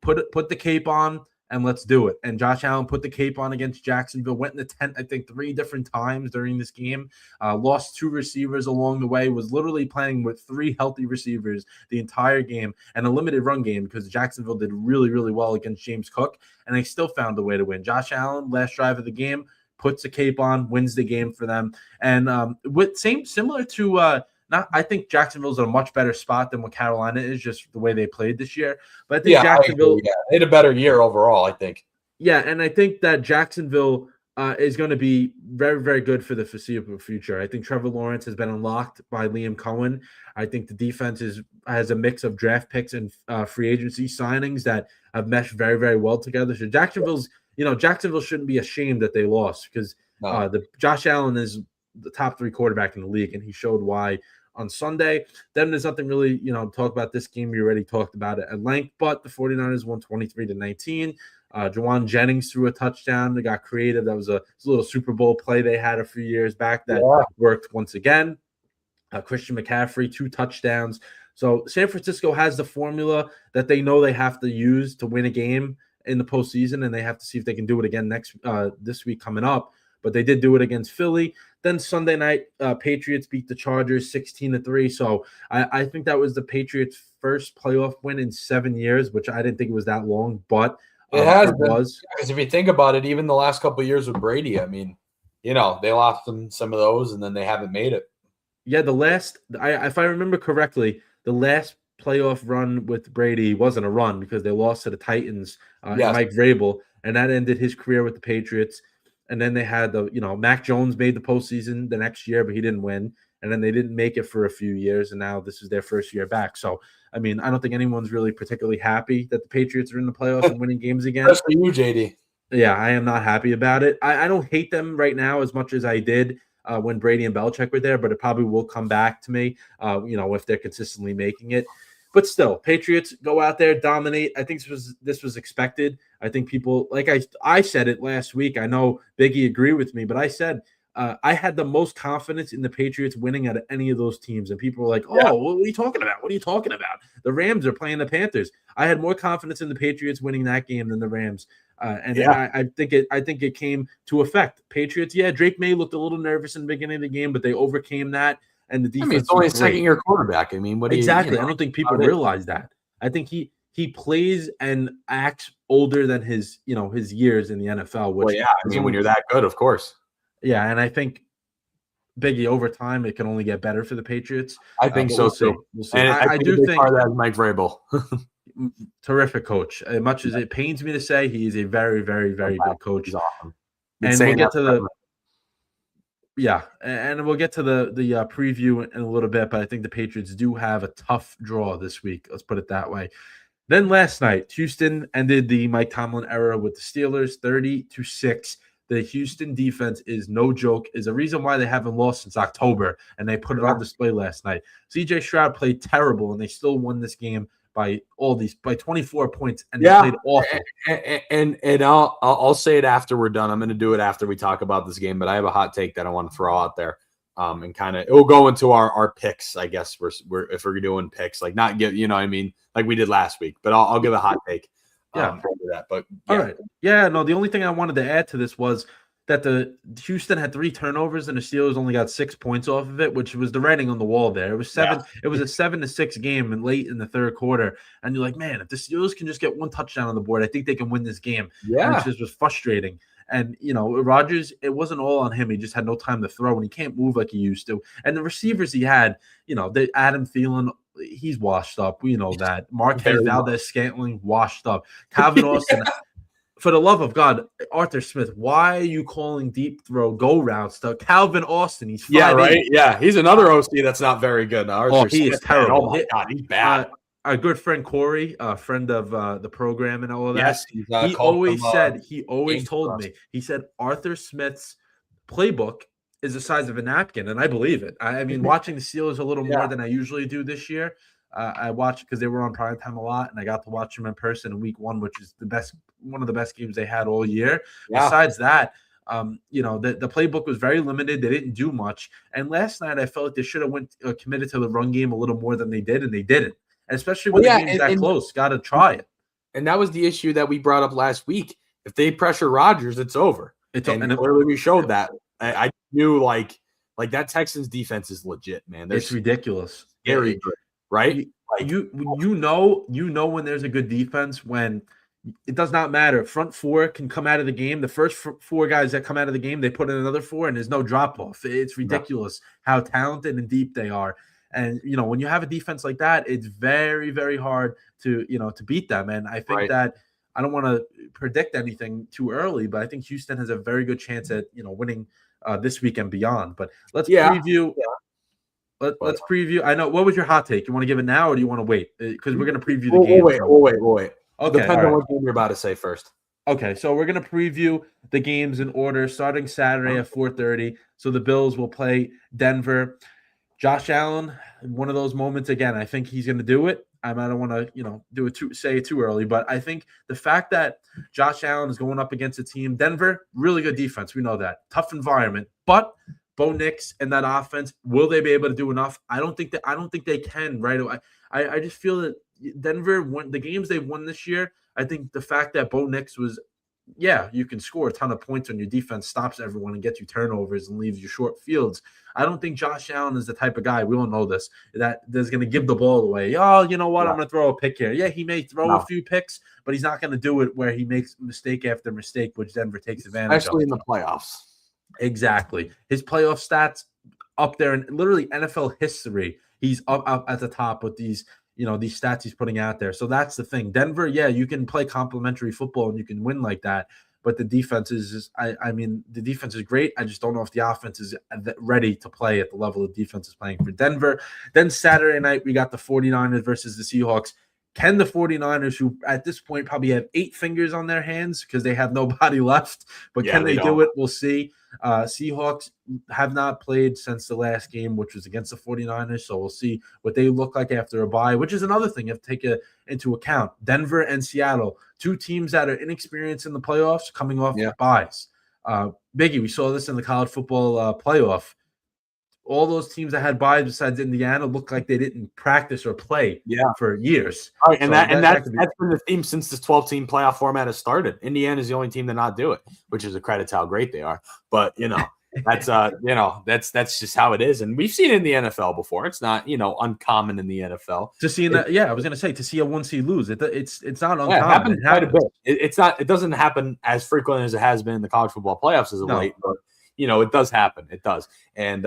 put the cape on and let's do it. And Josh Allen put the cape on against Jacksonville, went in the tent, I think 3 different times during this game, lost 2 receivers along the way, was literally playing with 3 healthy receivers the entire game and a limited run game because Jacksonville did really, really well against James Cook, and they still found a way to win. Josh Allen, last drive of the game, puts the cape on, wins the game for them. And similar to I think Jacksonville's in a much better spot than what Carolina is, just the way they played this year. But I think Jacksonville they had a better year overall, I think. Yeah, and I think that Jacksonville is going to be very, very good for the foreseeable future. I think Trevor Lawrence has been unlocked by Liam Cohen. I think the defense has a mix of draft picks and free agency signings that have meshed very, very well together. So Jacksonville shouldn't be ashamed that they lost because Josh Allen is the top 3 quarterback in the league, and he showed why on Sunday. Then there's nothing really, to talk about this game. We already talked about it at length, but the 49ers won 23-19. Jawan Jennings threw a touchdown. They got creative. That was a little Super Bowl play they had a few years back that worked once again. Christian McCaffrey, 2 touchdowns. So San Francisco has the formula that they know they have to use to win a game in the postseason, and they have to see if they can do it again this week coming up. But they did do it against Philly. Then Sunday night, Patriots beat the Chargers 16-3. So I think that was the Patriots' first playoff win in 7 years, which I didn't think it was that long, but it was. Because if you think about it, even the last couple of years with Brady, I mean, they lost them some of those, and then they haven't made it. Yeah, if I remember correctly, the last playoff run with Brady wasn't a run because they lost to the Titans and Yes. Mike Vrabel, and that ended his career with the Patriots. And then they had Mac Jones made the postseason the next year, but he didn't win. And then they didn't make it for a few years, and now this is their first year back. So, I mean, I don't think anyone's really particularly happy that the Patriots are in the playoffs and winning games again. Especially you, JD. Yeah, I am not happy about it. I don't hate them right now as much as I did when Brady and Belichick were there, but it probably will come back to me, if they're consistently making it. But still, Patriots go out there, dominate. I think this was expected. I think people, like I said it last week. I know Biggie agreed with me, but I said I had the most confidence in the Patriots winning out of any of those teams. And people were like, "Oh, what are you talking about? What are you talking about? The Rams are playing the Panthers." I had more confidence in the Patriots winning that game than the Rams. I think it came to effect. Patriots, Drake May looked a little nervous in the beginning of the game, but they overcame that, and the defense. It's only a second-year quarterback. I mean, exactly? I don't think people realize that. I think he plays and acts older than his years in the NFL. Which, when you're that good, of course. Yeah, and I think Biggie over time it can only get better for the Patriots. I think so too. We'll see. And I do think that Mike Vrabel. Terrific coach. As much as it pains me to say, he is a very, very, very good coach. He's awesome. And we'll get to the preview in a little bit, but I think the Patriots do have a tough draw this week. Let's put it that way. Then last night, Houston ended the Mike Tomlin era with the Steelers 30-6. The Houston defense is no joke, is a reason why they haven't lost since October, and they put it on display last night. CJ Stroud played terrible, and they still won this game by 24 points, and they played awful. And I'll say it after we're done. I'm going to do it after we talk about this game, but I have a hot take that I want to throw out there, and kind of it will go into our picks. I guess if we're doing picks, like not give like we did last week, but I'll give a hot take. But all right, the only thing I wanted to add to this was that the Houston had 3 turnovers and the Steelers only got 6 points off of it, which was the writing on the wall there. It was seven. Yeah. It was a 7-6 game and late in the third quarter, and you're like, man, if the Steelers can just get 1 touchdown on the board, I think they can win this game. Yeah, which just was frustrating. And Rodgers, it wasn't all on him. He just had no time to throw, and he can't move like he used to. And the receivers he had, the Adam Thielen, he's washed up. We know that. Marquez Valdez-Scantling washed up. Calvin Austin. For the love of God, Arthur Smith, why are you calling deep throw go routes to Calvin Austin? He's 5'8". Right. Yeah, he's another OC that's not very good. Arthur Smith, is terrible. Oh my God, he's bad. Our good friend Corey, a friend of the program and all of that. Yes, he always told me. He said Arthur Smith's playbook is the size of a napkin, and I believe it. I mean, watching the Steelers a little more than I usually do this year. I watched because they were on primetime a lot, and I got to watch them in person in week 1, which is one of the best games they had all year. Yeah. Besides that, the playbook was very limited. They didn't do much. And last night, I felt like they should have committed to the run game a little more than they did, and they didn't. And especially when the game's that close, got to try it. And that was the issue that we brought up last week. If they pressure Rodgers, it's over. And clearly we showed that. I knew like that Texans defense is legit, man. It's ridiculous. Very good. Right? You know when there's a good defense when it does not matter. Front 4 can come out of the game. The first 4 guys that come out of the game, they put in another 4, and there's no drop off. It's ridiculous how talented and deep they are. And when you have a defense like that, it's very, very hard to beat them. And I think that I don't want to predict anything too early, but I think Houston has a very good chance at winning this week and beyond. But let's preview. Yeah. Let's preview. I know. What was your hot take? You want to give it now, or do you want to wait? Because we're going to preview the game. We'll wait. Okay. Depends on what game you're about to say first. Okay, so we're going to preview the games in order, starting Saturday at 4:30. So the Bills will play Denver. Josh Allen, one of those moments again. I think he's going to do it. I don't want to, say it too early, but I think the fact that Josh Allen is going up against a team, Denver, really good defense. We know that tough environment, but Bo Nix and that offense, will they be able to do enough? I don't think they can right away. I just feel that Denver won the games they've won this year. I think the fact that Bo Nix was, you can score a ton of points when your defense stops everyone and gets you turnovers and leaves you short fields. I don't think Josh Allen is the type of guy, we all know this, that is going to give the ball away. Oh, you know what? I'm going to throw a pick here. Yeah, he may throw a few picks, but he's not going to do it where he makes mistake after mistake, which Denver takes advantage of. Especially in the playoffs. Exactly. His playoff stats up there in literally NFL history. He's up at the top with these these stats he's putting out there. So that's the thing. Denver, yeah, you can play complimentary football and you can win like that. But the defense is just, I mean, the defense is great. I just don't know if the offense is ready to play at the level the defense is playing for Denver. Then Saturday night, we got the 49ers versus the Seahawks. Can the 49ers, who at this point probably have 8 fingers on their hands because they have nobody left, but can they do it? We'll see. Seahawks have not played since the last game, which was against the 49ers, so we'll see what they look like after a bye, which is another thing you have to take into account. Denver and Seattle, 2 teams that are inexperienced in the playoffs coming off byes. Biggie, we saw this in the college football playoff. All those teams that had byes besides Indiana looked like they didn't practice or play for years. All right, and so that's been the theme since this 12-team playoff format has started. Indiana is the only team to not do it, which is a credit to how great they are. But that's that's just how it is, and we've seen it in the NFL before. It's not uncommon in the NFL to see that. Yeah, I was gonna say to see a 1 seed lose. It's not uncommon. Yeah, it happens quite a bit. It's not. It doesn't happen as frequently as it has been in the college football playoffs as of late. But it does happen. It does, and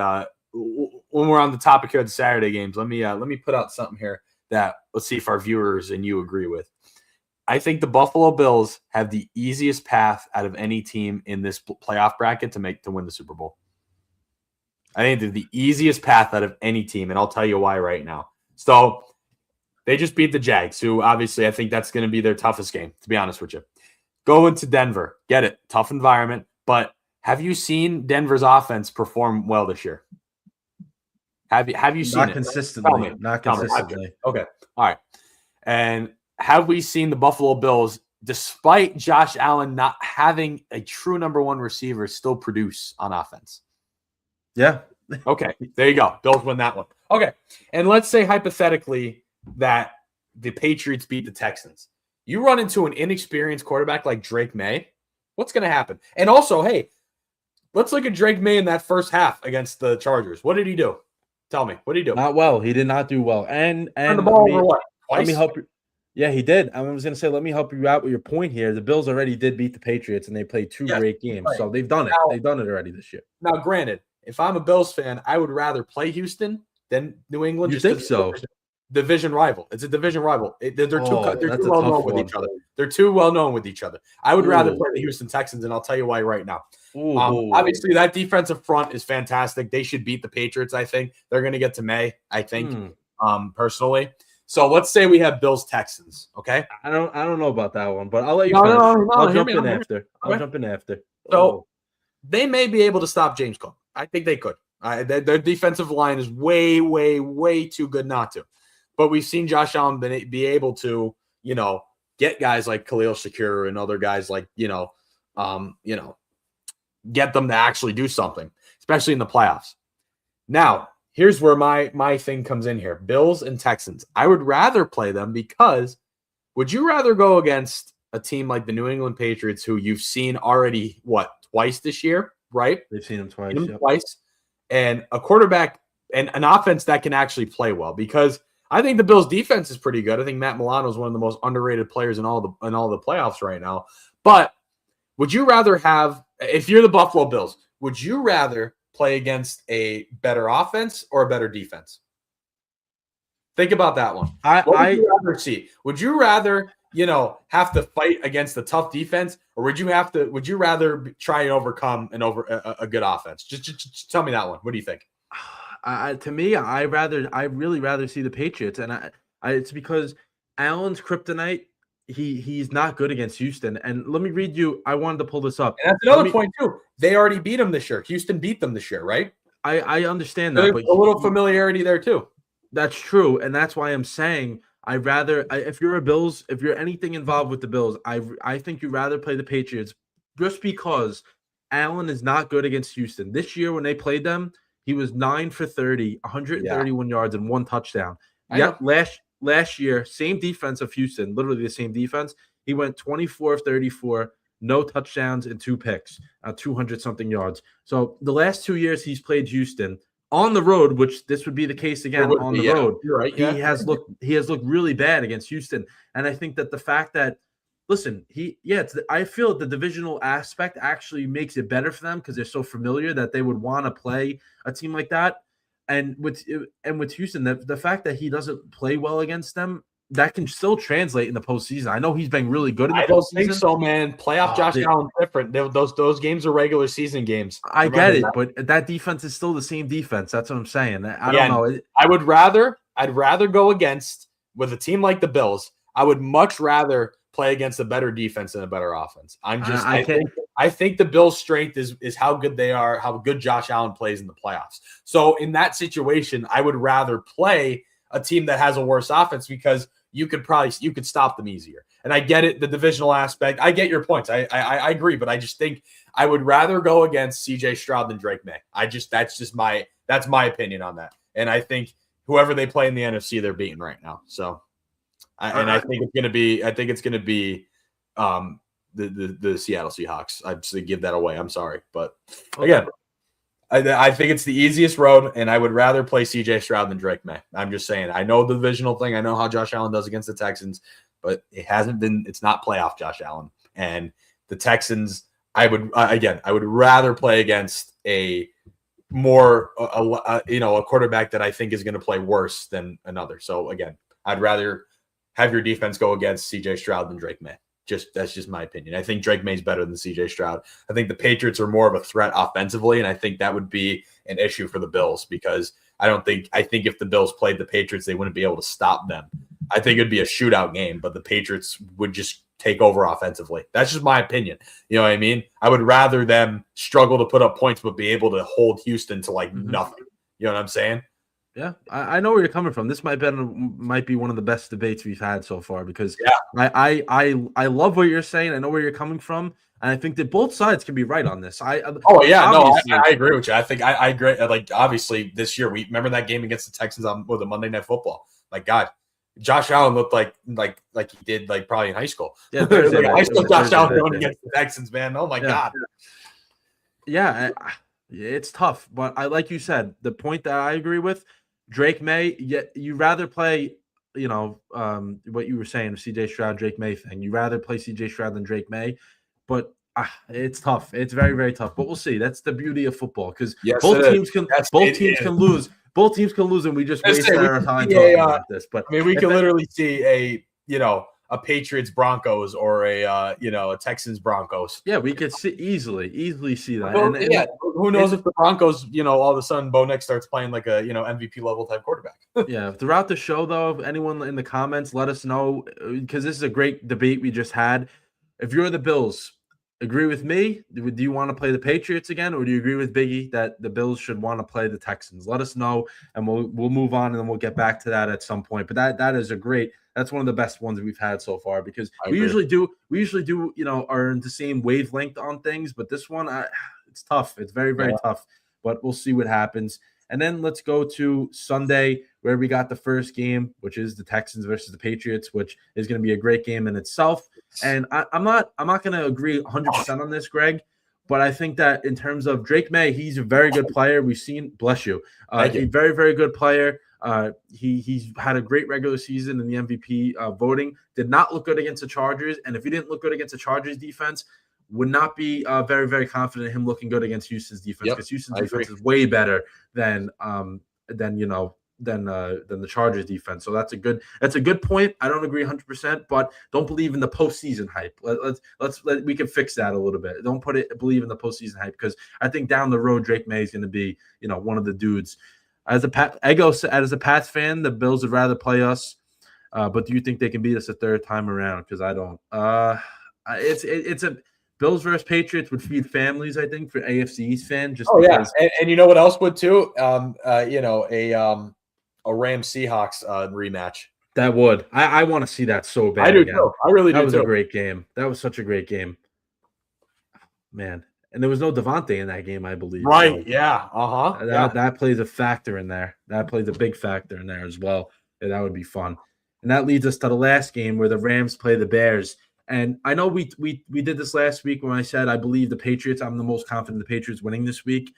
when we're on the topic here of the Saturday games, let me put out something here that let's see if our viewers and you agree with. I think the Buffalo Bills have the easiest path out of any team in this playoff bracket to win the Super Bowl. I think they're the easiest path out of any team, and I'll tell you why right now. So they just beat the Jags, who obviously I think that's going to be their toughest game, to be honest with you. Go into Denver, get it, tough environment, but have you seen Denver's offense perform well this year? Have you seen it? Consistently, not consistently. Okay. All right. And have we seen the Buffalo Bills, despite Josh Allen not having a true number 1 receiver, still produce on offense? Yeah. Okay. There you go. Bills win that one. Okay. And let's say hypothetically that the Patriots beat the Texans. You run into an inexperienced quarterback like Drake May, what's going to happen? And also, hey, let's look at Drake May in that first half against the Chargers. What did he do? Tell me, what did he do? Not well. He did not do well. And the ball over what? Twice? Let me help you. Yeah, he did. I was going to say, let me help you out with your point here. The Bills already did beat the Patriots, and they played 2 great games. Right. So they've done it. They've done it already this year. Now, granted, if I'm a Bills fan, I would rather play Houston than New England. You think so? Division rival. It's a division rival. They're too well known with each other. They're too well known with each other. I would rather play the Houston Texans, and I'll tell you why right now. Obviously, that defensive front is fantastic. They should beat the Patriots, I think. They're going to get to May, I think, personally. So let's say we have Bills Texans, okay? I don't know about that one, but I'll let you finish. I'll jump in after. I'll jump in after. So they may be able to stop James Cook. I think they could. Their defensive line is way, way, way too good not to. But we've seen Josh Allen be able to, get guys like Khalil Shakir and other guys like, get them to actually do something, especially in the playoffs. Now, here's where my thing comes in here. Bills and Texans. I would rather play them because would you rather go against a team like the New England Patriots, who you've seen already, twice this year, right? They've seen them twice. Twice. And a quarterback and an offense that can actually play well, because I think the Bills' defense is pretty good. I think Matt Milano is one of the most underrated players in all the playoffs right now. But would you rather have, if you're the Buffalo Bills, would you rather play against a better offense or a better defense? Think about that one. What would you rather see? Would you rather, have to fight against a tough defense, or would you rather try and overcome a good offense? Just tell me that one. What do you think? To me, I really rather see the Patriots, and it's because Allen's kryptonite. He's not good against Houston. And let me read you. I wanted to pull this up. And that's another point too. They already beat them this year. Houston beat them this year, right? I understand that, but a little familiarity there too. That's true, and that's why I'm saying if you're a Bills, if you're anything involved with the Bills, I think you'd rather play the Patriots just because Allen is not good against Houston. This year when they played them, he was 9 for 30, 131 yards and 1 touchdown. Yep, last year, same defense of Houston, literally the same defense. He went 24 of 34, no touchdowns and 2 picks, 200-something yards. So the last 2 years he's played Houston on the road, which this would be the case again on the road. You're right. He has looked really bad against Houston. And I think that the fact that listen, I feel the divisional aspect actually makes it better for them because they're so familiar that they would want to play a team like that. And with Houston, the fact that he doesn't play well against them, that can still translate in the postseason. I know he's been really good in the postseason. I don't think so, man. Playoff Josh Allen's different. Those games are regular season games. I get it, but that defense is still the same defense. That's what I'm saying. I don't know. I'd rather go against with a team like the Bills. I would much rather play against a better defense and a better offense. I think the Bills' strength is how good they are, how good Josh Allen plays in the playoffs. So in that situation, I would rather play a team that has a worse offense because you could stop them easier. And I get it, the divisional aspect. I get your points. I agree, but I just think I would rather go against CJ Stroud than Drake May. That's my opinion on that. And I think whoever they play in the NFC, they're beating right now. So I think it's gonna be the Seattle Seahawks. I'd just give that away. I'm sorry, but again, I think it's the easiest road, and I would rather play CJ Stroud than Drake May. I'm just saying. I know the divisional thing. I know how Josh Allen does against the Texans, but it's not playoff Josh Allen. And the Texans, I would rather play against a quarterback that I think is going to play worse than another. So again, I'd rather have your defense go against CJ Stroud than Drake May. That's just my opinion. I think Drake May's better than CJ Stroud. I think the Patriots are more of a threat offensively, and I think that would be an issue for the Bills because I think if the Bills played the Patriots, they wouldn't be able to stop them. I think it'd be a shootout game, but the Patriots would just take over offensively. That's just my opinion. You know what I mean? I would rather them struggle to put up points, but be able to hold Houston to nothing. You know what I'm saying? Yeah, I know where you're coming from. This might be one of the best debates we've had so far because I love what you're saying. I know where you're coming from, and I think that both sides can be right on this. I agree with you. I think I agree. Like obviously this year, we remember that game against the Texans on the Monday Night Football. Like God, Josh Allen looked like he did probably in high school. Yeah, I saw Josh Allen going against the Texans, man. Oh my God. Yeah, it's tough, but like you said, the point that I agree with. Drake May, you rather play, what you were saying, CJ Stroud, Drake May thing. You rather play CJ Stroud than Drake May, but it's tough. It's very, very tough. But we'll see. That's the beauty of football because both teams can lose. Both teams can lose, and we just waste our time talking about this. But I mean, we can literally see a Patriots Broncos or a Texans Broncos. Yeah, we could easily see that. Well, who knows if the Broncos, all of a sudden Bo Nix starts playing like a MVP level type quarterback. Yeah, throughout the show though, if anyone in the comments, let us know because this is a great debate we just had. If you're the Bills, agree with me? Do you want to play the Patriots again, or do you agree with Biggie that the Bills should want to play the Texans? Let us know, and we'll move on, and then we'll get back to that at some point. But that's one of the best ones we've had so far because we usually do are in the same wavelength on things, but this one it's tough. It's very, very tough, but we'll see what happens. And then let's go to Sunday where we got the first game, which is the Texans versus the Patriots, which is going to be a great game in itself. And I'm not going to agree 100% on this, Greg, but I think that in terms of Drake May, he's a very good player. We've seen, bless you, a very, very good player. He's had a great regular season in the MVP voting. Did not look good against the Chargers, and if he didn't look good against the Chargers defense, would not be very, very confident in him looking good against Houston's defense because Houston's defense is way better than the Chargers defense. So that's a good point. I don't agree 100%, but don't believe in the postseason hype. We can fix that a little bit. Don't believe in the postseason hype because I think down the road Drake May is going to be one of the dudes. As a Pats fan, the Bills would rather play us, but do you think they can beat us a third time around? Because I don't. It's a Bills versus Patriots would feed families, I think, for AFC East fan. And you know what else would too? A Rams Seahawks rematch. That would. I want to see that so bad. I do too. I really do. That was a great game. That was such a great game, man. And there was no Devontae in that game, I believe. Right? So yeah. That plays a factor in there. That plays a big factor in there as well. And that would be fun. And that leads us to the last game where the Rams play the Bears. And I know we did this last week when I said I believe the Patriots. I'm the most confident the Patriots winning this week.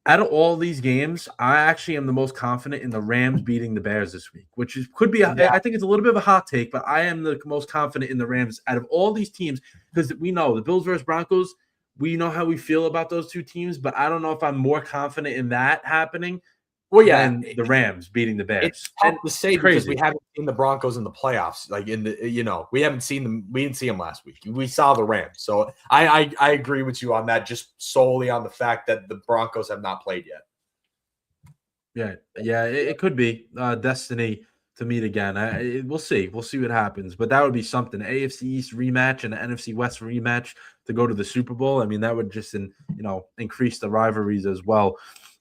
Out of all these games, I actually am the most confident in the Rams beating the Bears this week, which could be. Yeah. I think it's a little bit of a hot take, but I am the most confident in the Rams out of all these teams because we know the Bills versus Broncos. We know how we feel about those two teams, but I don't know if I'm more confident in that happening than the Rams beating the Bears. It's tough to say because we haven't seen the Broncos in the playoffs. Like we haven't seen them. We didn't see them last week. We saw the Rams. So I agree with you on that, just solely on the fact that the Broncos have not played yet. Yeah, it could be destiny to meet again. We'll see. We'll see what happens. But that would be something. AFC East rematch and an NFC West rematch to go to the Super Bowl. I mean, that would just increase the rivalries as well.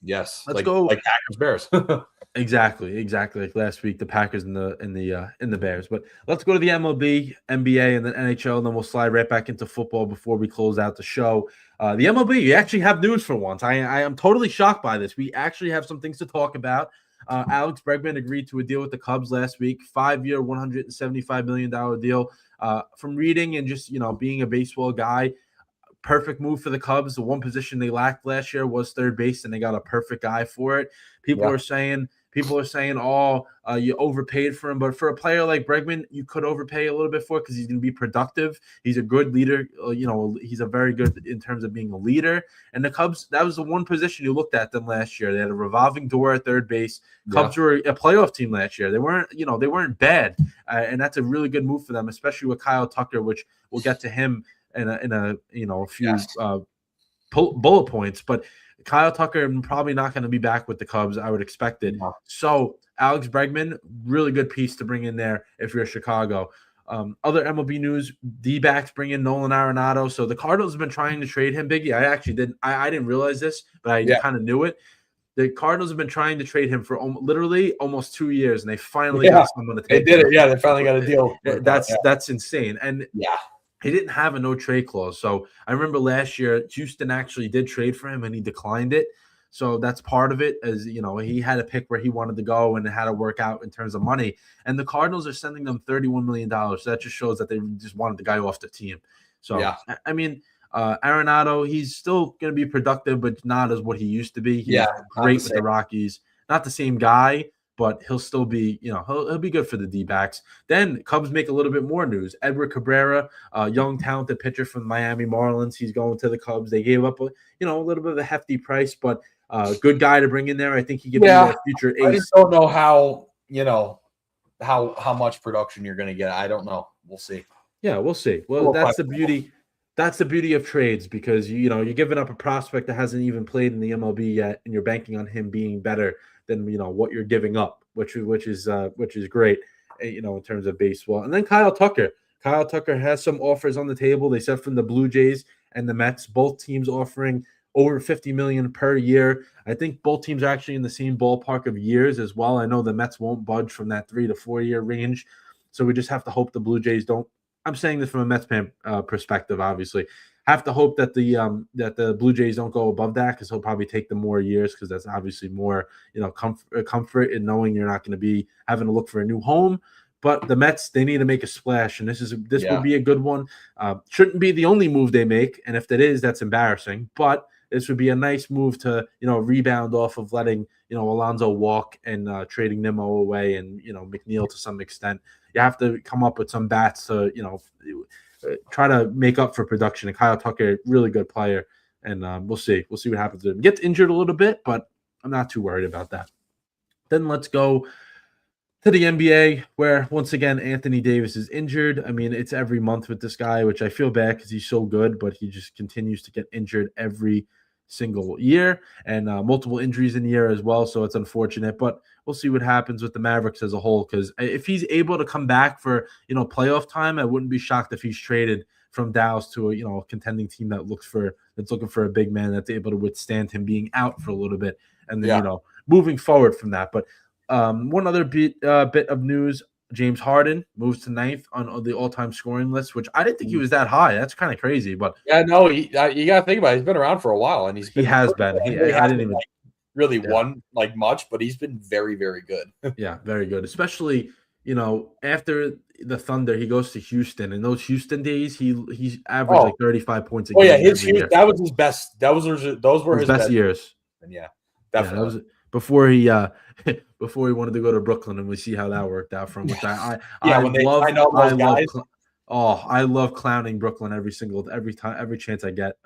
Yes, let's go like Packers Bears. Exactly. Like last week, the Packers and the Bears. But let's go to the MLB, NBA, and then NHL, and then we'll slide right back into football before we close out the show. The MLB, you actually have news for once. I am totally shocked by this. We actually have some things to talk about. Alex Bregman agreed to a deal with the Cubs last week, 5-year, $175 million deal. From reading and just being a baseball guy, perfect move for the Cubs. The one position they lacked last year was third base, and they got a perfect guy for it. People are saying, oh, you overpaid for him. But for a player like Bregman, you could overpay a little bit for it because he's going to be productive. He's a good leader. He's a very good in terms of being a leader. And the Cubs, that was the one position you looked at them last year. They had a revolving door at third base. Cubs were a playoff team last year. They weren't bad. And that's a really good move for them, especially with Kyle Tucker, which we'll get to him in a few bullet points. But Kyle Tucker probably not going to be back with the Cubs. I would expect it. So Alex Bregman, really good piece to bring in there if you're Chicago. Other MLB news: D-backs bring in Nolan Arenado. So the Cardinals have been trying to trade him. Biggie, I actually didn't. I didn't realize this, but I kind of knew it. The Cardinals have been trying to trade him for literally almost 2 years, and they finally got someone to take. They did it. Yeah, they finally got a deal. That's insane. And he didn't have a no trade clause. So I remember last year, Houston actually did trade for him and he declined it. So that's part of it, as he had to pick where he wanted to go and it had to work out in terms of money. And the Cardinals are sending them $31 million. So that just shows that they just wanted the guy off the team. So, I mean, Arenado, he's still going to be productive, but not as what he used to be. He was great with the Rockies. Not the same guy, but he'll still be, he'll be good for the D-backs. Then Cubs make a little bit more news. Edward Cabrera, young, talented pitcher from the Miami Marlins. He's going to the Cubs. They gave up, a little bit of a hefty price, but good guy to bring in there. I think he could be a future ace. I just don't know how, how much production you're going to get. I don't know. We'll see. Yeah, we'll see. Well, that's the beauty. That's the beauty of trades because, you're giving up a prospect that hasn't even played in the MLB yet, and you're banking on him being better than what you're giving up, which is great, in terms of baseball. And then Kyle Tucker has some offers on the table. They said from the Blue Jays and the Mets, both teams offering over $50 million per year. I think both teams are actually in the same ballpark of years as well. I know the Mets won't budge from that 3 to 4 year range, so we just have to hope the Blue Jays don't. I'm saying this from a Mets fan perspective, obviously. Have to hope that the Blue Jays don't go above that because he'll probably take them more years because that's obviously more comfort in knowing you're not going to be having to look for a new home. But the Mets, they need to make a splash, and this would be a good one. Shouldn't be the only move they make, and if that is, that's embarrassing. But this would be a nice move to rebound off of letting Alonso walk and trading Nimmo away and McNeil to some extent. You have to come up with some bats to try to make up for production. And Kyle Tucker, really good player, and we'll see what happens to him. Gets injured a little bit, but I'm not too worried about that. Then let's go to the NBA, where once again Anthony Davis is injured. I mean, it's every month with this guy, which I feel bad because he's so good, but he just continues to get injured every single year, and multiple injuries in the year as well. So it's unfortunate, but we'll see what happens with the Mavericks as a whole. Because if he's able to come back for playoff time, I wouldn't be shocked if he's traded from Dallas to a contending team that's looking for a big man that's able to withstand him being out for a little bit, and then moving forward from that. But one other bit of news. James Harden moves to 9th on the all-time scoring list, which I didn't think he was that high. That's kind of crazy, but you got to think about it. He's been around for a while, and he has been. I didn't even really won much, but he's been very, very good. Yeah, very good. Especially after the Thunder, he goes to Houston. In those Houston days, he's averaged like 35 points a game. That was his best. Those were his best years. happen. Yeah, Yeah, definitely. that was before he before he wanted to go to Brooklyn, and we see how that worked out for him. Which Yeah, I when they love signed all those guys. I love clowning Brooklyn every time every chance I get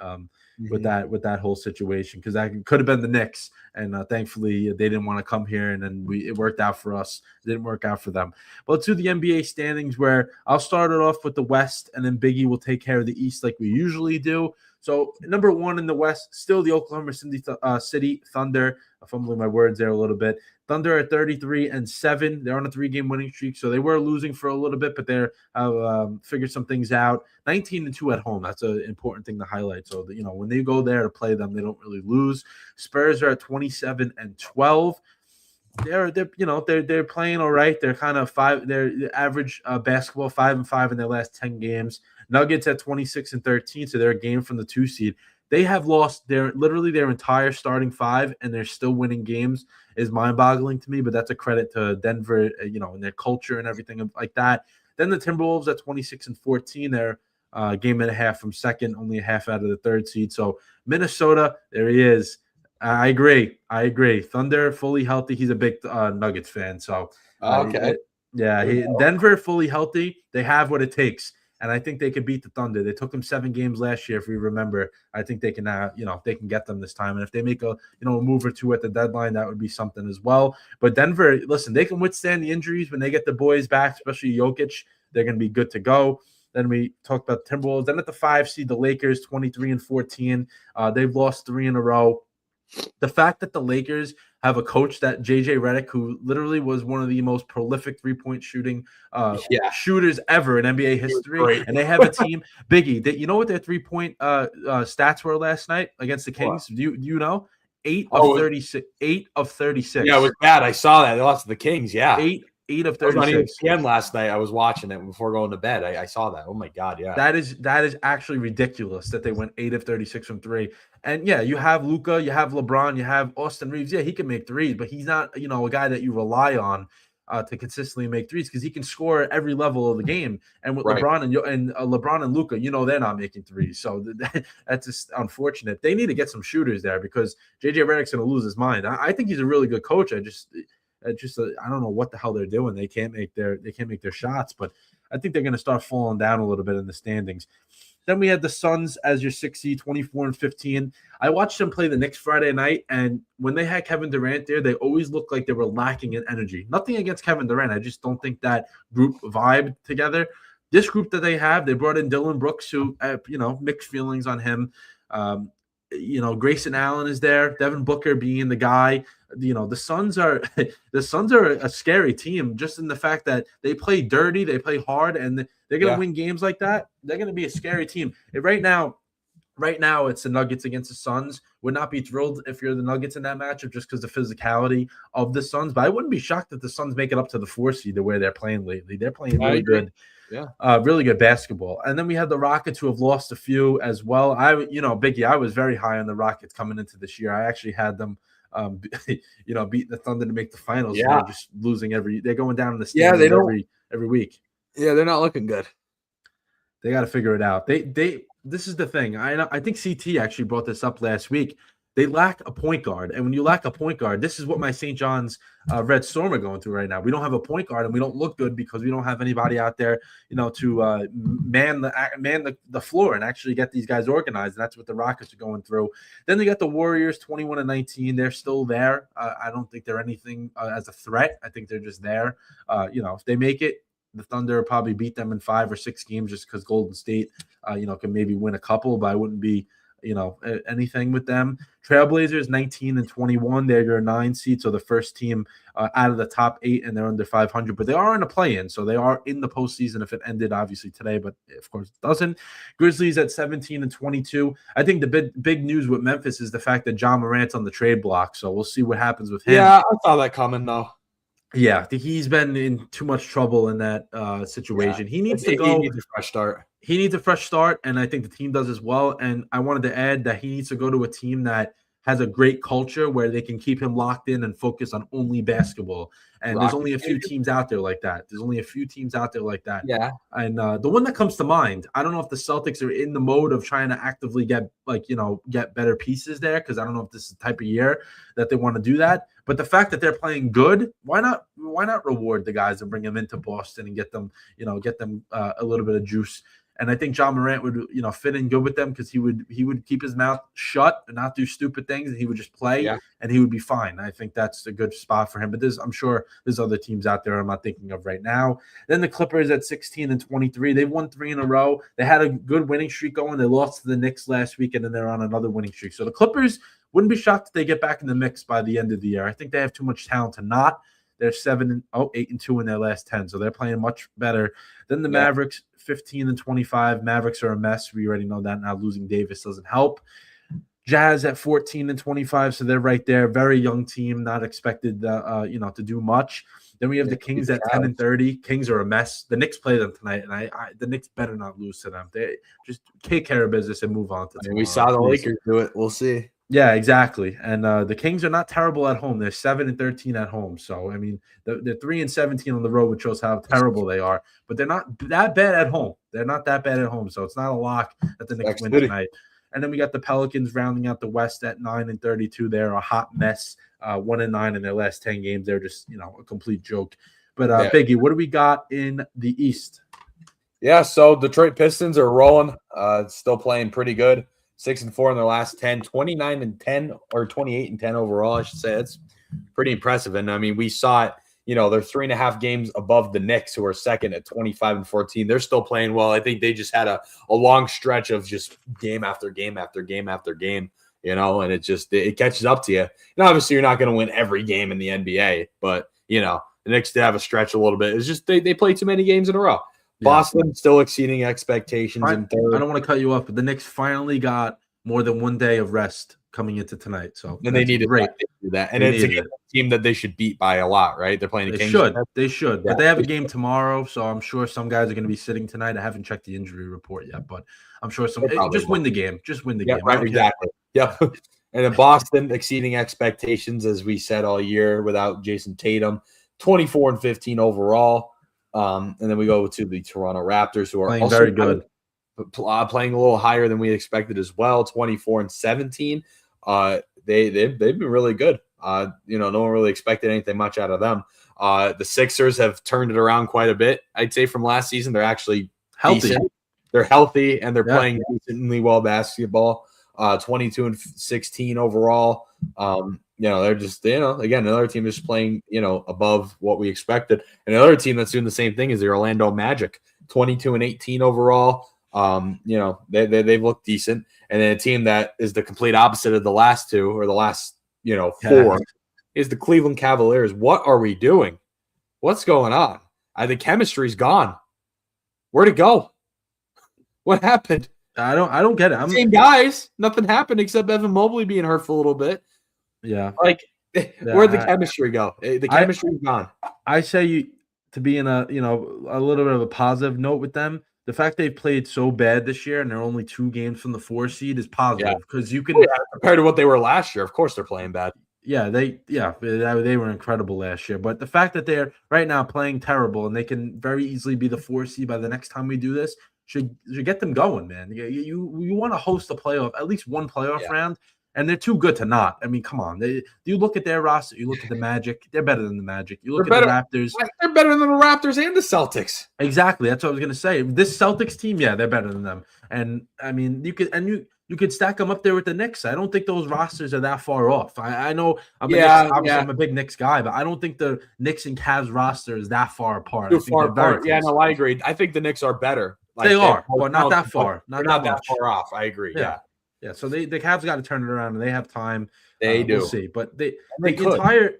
with that whole situation, because that could have been the Knicks, and thankfully they didn't want to come here, and then it worked out for us. It didn't work out for them. But let's do the NBA standings, where I'll start it off with the West, and then Biggie will take care of the East like we usually do. So number one in the West, still the Oklahoma City Thunder. I'm fumbling my words there a little bit. Thunder at 33-7. They're on a 3-game winning streak, so they were losing for a little bit, but they're figured some things out. 19-2 at home. That's an important thing to highlight. So that, when they go there to play them, they don't really lose. Spurs are at 27-12. They're playing all right. They're kind of they're average basketball 5-5 in their last 10 games. Nuggets at 26-13, so they're a game from the 2 seed. They have lost literally their entire starting 5, and they're still winning games. Is mind-boggling to me, but that's a credit to Denver, and their culture and everything like that. Then the Timberwolves at 26-14, they're game and a half from second, only a half out of the 3rd seed. So Minnesota, there he is. I agree. Thunder fully healthy. He's a big Nuggets fan, so Okay. Denver fully healthy. They have what it takes. And I think they could beat the Thunder. They took them 7 games last year, if we remember. I think they can, they can get them this time. And if they make a move or two at the deadline, that would be something as well. But Denver, listen, they can withstand the injuries when they get the boys back, especially Jokic. They're going to be good to go. Then we talked about Timberwolves. Then at the 5 seed, the Lakers, 23-14. They've lost 3 in a row. The fact that the Lakers have a coach, that JJ Redick, who literally was one of the most prolific 3-point shooting shooters ever in NBA history, and they have a team, Biggie. You know what their 3-point stats were last night against the Kings? What? Do you know? 8 of 36. 8 of 36. Yeah, it was bad. I saw that. They lost to the Kings. Yeah. 8 of 36. I was on ESPN last night. I was watching it before going to bed. I saw that. Oh my God, yeah. That is actually ridiculous that they went 8 of 36 from 3. And yeah, you have Luka, you have LeBron, you have Austin Reeves. Yeah, he can make threes, but he's not, a guy that you rely on to consistently make threes, because he can score at every level of the game. And with LeBron and Luka, they're not making threes. So that's just unfortunate. They need to get some shooters there, because JJ Redick's going to lose his mind. I think he's a really good coach. I don't know what the hell they're doing. They can't make their shots, but I think they're going to start falling down a little bit in the standings. Then we had the Suns as your 6 seed, 24-15. I watched them play the Knicks Friday night, and when they had Kevin Durant there, they always looked like they were lacking in energy. Nothing against Kevin Durant. I just don't think that group vibed together. This group that they have, they brought in Dylan Brooks, who, mixed feelings on him. Grayson Allen is there. Devin Booker being the guy. The Suns are a scary team, just in the fact that they play dirty, they play hard, and they're going to win games like that. They're going to be a scary team. Right now, it's the Nuggets against the Suns. Would not be thrilled if you're the Nuggets in that matchup, just because the physicality of the Suns. But I wouldn't be shocked if the Suns make it up to the 4 seed the way they're playing lately. They're playing really good. Yeah. Really good basketball. And then we have the Rockets, who have lost a few as well. Biggie, I was very high on the Rockets coming into this year. I actually had them beat the Thunder to make the finals. Yeah. They're just losing they're going down in the standings every week. Yeah, they're not looking good. They got to figure it out. This is the thing. I think CT actually brought this up last week. They lack a point guard. And when you lack a point guard, this is what my St. John's Red Storm are going through right now. We don't have a point guard, and we don't look good because we don't have anybody out there, to man the floor and actually get these guys organized. And that's what the Rockets are going through. Then they got the Warriors, 21-19. They're still there. I don't think they're anything as a threat. I think they're just there. If they make it, the Thunder will probably beat them in 5 or 6 games, just because Golden State, can maybe win a couple, but I wouldn't be anything with them. Trailblazers 19-21. They're your 9 seed, so the first team out of the top 8, and they're under 500. But they are in a play-in, so they are in the postseason if it ended obviously today, but of course it doesn't. Grizzlies at 17-22. I think the big news with Memphis is the fact that John Morant's on the trade block, so we'll see what happens with him. Yeah, I saw that coming though. Yeah, he's been in too much trouble in that situation. Yeah. He needs to go. He needs a fresh start. He needs a fresh start, and I think the team does as well. And I wanted to add that he needs to go to a team that has a great culture where they can keep him locked in and focus on only basketball. And there's only a few teams out there like that. Yeah. And the one that comes to mind, I don't know if the Celtics are in the mode of trying to actively get better pieces there, because I don't know if this is the type of year that they want to do that. But the fact that they're playing good, why not reward the guys and bring them into Boston and get them a little bit of juice. And I think John Morant would, fit in good with them, because he would keep his mouth shut and not do stupid things, and he would just play and he would be fine. I think that's a good spot for him. But I'm sure there's other teams out there I'm not thinking of right now. Then the Clippers at 16-23. They've won 3 in a row. They had a good winning streak going. They lost to the Knicks last week, and then they're on another winning streak. So the Clippers, wouldn't be shocked if they get back in the mix by the end of the year. I think they have too much talent to not. They're 8-2 in their last 10, so they're playing much better than the Mavericks. 15-25. Mavericks are a mess. We already know that. Now losing Davis doesn't help. Jazz at 14-25, so they're right there. Very young team, not expected, to do much. Then we have the Kings at 10-30. Kings are a mess. The Knicks play them tonight, and the Knicks better not lose to them. They just take care of business and move on to tomorrow. We saw the Lakers do it. We'll see. Yeah, exactly. And the Kings are not terrible at home. They're 7-13 at home. So, I mean, they're 3-17 on the road, which shows how terrible they are. But they're not that bad at home. So it's not a lock that the Knicks win tonight. And then we got the Pelicans rounding out the West at 9-32. They're a hot mess. 1-9 in their last 10 games. They're just, a complete joke. But Biggie, what do we got in the East? Yeah, so Detroit Pistons are rolling. Still playing pretty good. 6-4 in their last 10, 29-10 or 28-10 overall, I should say. It's pretty impressive. And I mean, we saw it, they're 3.5 games above the Knicks, who are second at 25-14. They're still playing well. I think they just had a long stretch of just game after game after game after game, and it catches up to you. And obviously you're not going to win every game in the NBA, but the Knicks did have a stretch a little bit. It's just they play too many games in a row. Boston still exceeding expectations in third. I don't want to cut you off, but the Knicks finally got more than one day of rest coming into tonight. So and they need to do that. And it's a team that they should beat by a lot, right? They're playing the Kings. They should. But they have a game tomorrow, so I'm sure some guys are going to be sitting tonight. I haven't checked the injury report yet, but I'm sure win the game. Just win the game. Right, exactly. Yep. And then Boston exceeding expectations, as we said all year, without Jason Tatum. 24-15 overall. And then we go to the Toronto Raptors, who are playing very good, playing a little higher than we expected as well. 24-17. They've been really good. No one really expected anything much out of them. The Sixers have turned it around quite a bit. I'd say from last season, they're actually healthy. Decent. They're healthy and they're playing decently well basketball. 22-16 overall. They're just, again, another team is playing, above what we expected. And another team that's doing the same thing is the Orlando Magic, 22-18 overall. They've looked decent. And then a team that is the complete opposite of the last two, or the last, 4, is the Cleveland Cavaliers. What are we doing? What's going on? The chemistry's gone. Where'd it go? What happened? I don't get it. Same guys. Nothing happened except Evan Mobley being hurt for a little bit. Yeah. Where'd the chemistry go? The chemistry's gone. I say to be in a little bit of a positive note with them. The fact they've played so bad this year and they're only 2 games from the 4 seed is positive, because you can compared to what they were last year. Of course, they're playing bad. Yeah, they were incredible last year. But the fact that they're right now playing terrible and they can very easily be the 4 seed by the next time we do this should get them going, man. You want to host a playoff, at least one playoff round, and they're too good to not. I mean, come on. You look at their roster, you look at the Magic, they're better than the Magic. You look at the Raptors. They're better than the Raptors and the Celtics. Exactly. That's what I was going to say. This Celtics team, they're better than them. And I mean, you could stack them up there with the Knicks. I don't think those rosters are that far off. I know I'm a big Knicks guy, but I don't think the Knicks and Cavs roster is that far apart. Too far apart. Yeah, no, I agree. I think the Knicks are better. They are, but not that far. Not that far off. I agree. Yeah. So the Cavs got to turn it around, and they have time. They do. We'll see. But the entire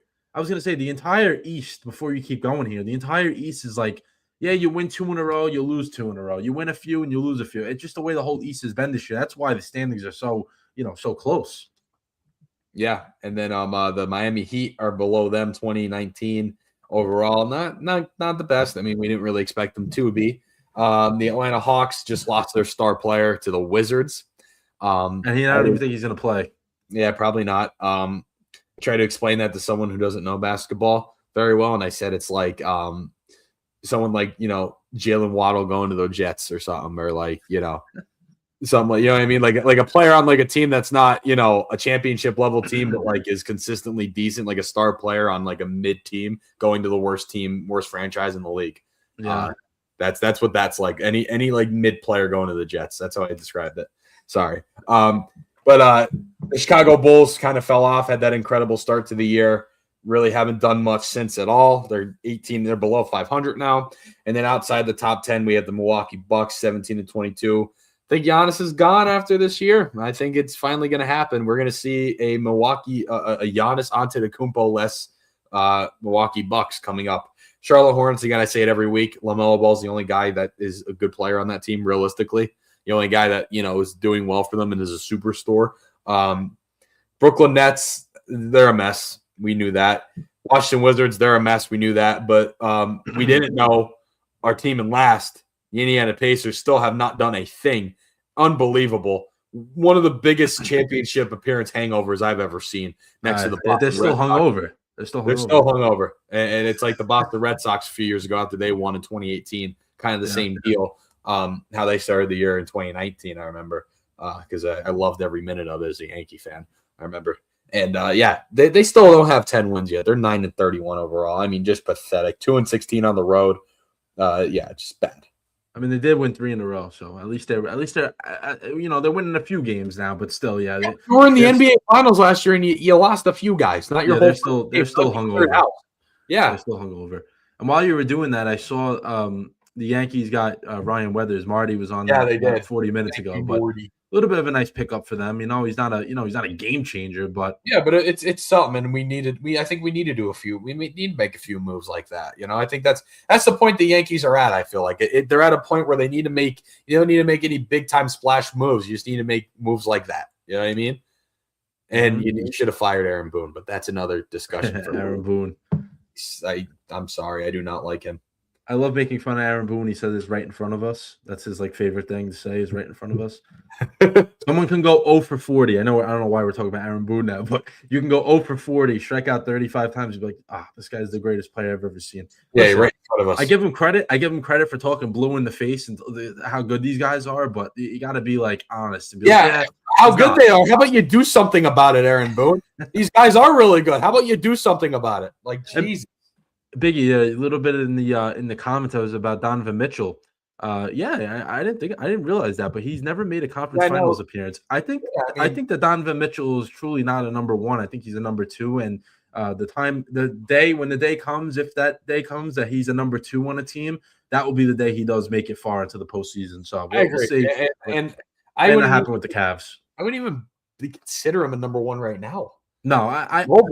East, before you keep going here, the entire East is like, you win 2 in a row, you lose 2 in a row. You win a few and you lose a few. It's just the way the whole East has been this year. That's why the standings are so close. Yeah. And then the Miami Heat are below them, 2019 overall. Not the best. I mean, we didn't really expect them to be. The Atlanta Hawks just lost their star player to the Wizards. And I don't even think he's going to play. Yeah, probably not. Try to explain that to someone who doesn't know basketball very well, and I said it's like someone like Jalen Waddle going to the Jets or something, or like something like what I mean, like a player on like a team that's not a championship level team, but like is consistently decent, like a star player on like a mid team going to the worst franchise in the league. Yeah, that's what that's like. Any like mid player going to the Jets. That's how I described it. Sorry. But the Chicago Bulls kind of fell off, had that incredible start to the year. Really haven't done much since at all. They're 18, they're below 500 now. And then outside the top 10, we have the Milwaukee Bucks, 17-22. I think Giannis is gone after this year. I think it's finally going to happen. We're going to see a Giannis Antetokounmpo-less Milwaukee Bucks coming up. Charlotte Hornets, again, I say it every week. LaMelo Ball's the only guy that is a good player on that team, realistically. The only guy that, is doing well for them and is a superstore. Brooklyn Nets, they're a mess. We knew that. Washington Wizards, they're a mess. We knew that. But we didn't know our team in last. The Indiana Pacers still have not done a thing. Unbelievable. One of the biggest championship appearance hangovers I've ever seen next to the Boston they're still hungover. They're still hungover. And it's like the Boston Red Sox a few years ago after they won in 2018. Kind of the same deal. How they started the year in 2019, I remember, because I loved every minute of it as a Yankee fan. I remember. And they still don't have 10 wins yet. They're 9-31 overall. I mean, just pathetic. 2-16 on the road. Just bad. I mean, they did win 3 in a row, so at least they're they're winning a few games now, but still, you were in the NBA Finals last year, and you lost a few guys. Not your whole. They're still hungover. Yeah, they're still hungover. And while you were doing that, I saw the Yankees got Ryan Weathers. Marty was on. Yeah, they did 40 minutes ago, but a little bit of a nice pickup for them. He's not a game changer, but but it's something, and I think we need to do a few. We need to make a few moves like that. I think that's the point the Yankees are at. I feel like they're at a point where they need to make. You don't need to make any big time splash moves. You just need to make moves like that. You know what I mean? And you should have fired Aaron Boone, but that's another discussion for Aaron Boone. I'm sorry, I do not like him. I love making fun of Aaron Boone. He says it's right in front of us. That's his favorite thing to say is right in front of us. Someone can go 0 for 40. I don't know why we're talking about Aaron Boone now, but you can go 0 for 40, strike out 35 times. You'd be like, this guy's the greatest player I've ever seen. Listen, right in front of us. I give him credit. I give him credit for talking blue in the face and how good these guys are, but you got to be honest and be how good they are. How about you do something about it, Aaron Boone? These guys are really good. How about you do something about it? Jesus. Biggie, a little bit in the comments I was about Donovan Mitchell. I didn't realize that, but he's never made a conference finals appearance. I think that Donovan Mitchell is truly not a number 1. I think he's a number 2. And when the day comes, if that day comes that he's a number 2 on a team, that will be the day he does make it far into the postseason. So I agree. We'll see. And I wouldn't happen with the Cavs. I wouldn't even consider him a number 1 right now. No,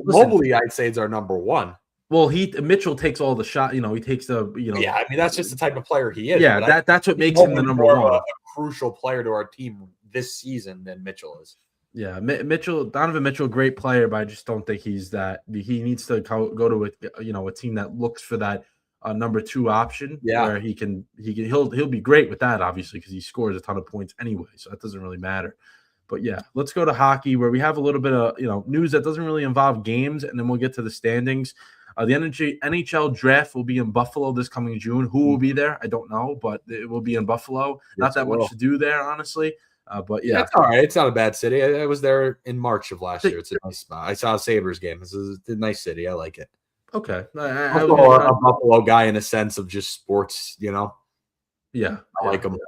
Mobley, I'd say is our number 1. Well, Mitchell takes all the shot. He takes the. Yeah, I mean that's just the type of player he is. Yeah, that's what makes him the number 1. A crucial player to our team this season than Mitchell is. Yeah, Donovan Mitchell, great player, but I just don't think he's that. He needs to go to a team that looks for that number 2 option. Yeah, where he'll be great with that, obviously, because he scores a ton of points anyway, so that doesn't really matter. But yeah, let's go to hockey, where we have a little bit of news that doesn't really involve games, and then we'll get to the standings. The NHL draft will be in Buffalo this coming June. Who will be there? I don't know, but it will be in Buffalo. Not that much to do there, honestly. But yeah, it's all right. It's not a bad city. I was there in March of last year. It's a nice spot. I saw a Sabres game. It's a nice city. I like it. Okay, I'm a Buffalo guy in a sense of just sports. Yeah, I like them.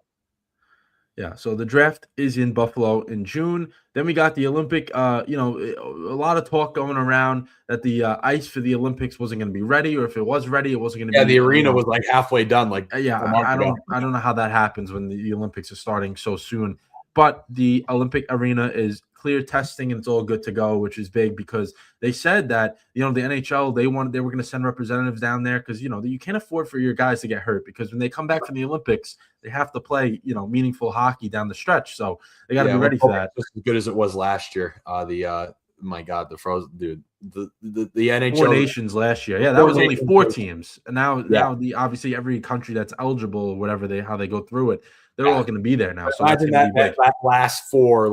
Yeah, so the draft is in Buffalo in June. Then we got the Olympic, a lot of talk going around that the ice for the Olympics wasn't going to be ready, or if it was ready, it wasn't going to be. Yeah, the arena was halfway done. I don't know how that happens when the Olympics are starting so soon. But the Olympic arena is clear testing and it's all good to go, which is big because they said that the NHL they were going to send representatives down there because you can't afford for your guys to get hurt because when they come back from the Olympics they have to play meaningful hockey down the stretch, so they got to be ready for that. Just as good as it was last year. My God, the frozen dude, the NHL 4 nations last year. Yeah, that was only 4 teams, and now obviously every country that's eligible or whatever how they go through it. They're all going to be there now. So imagine that last 4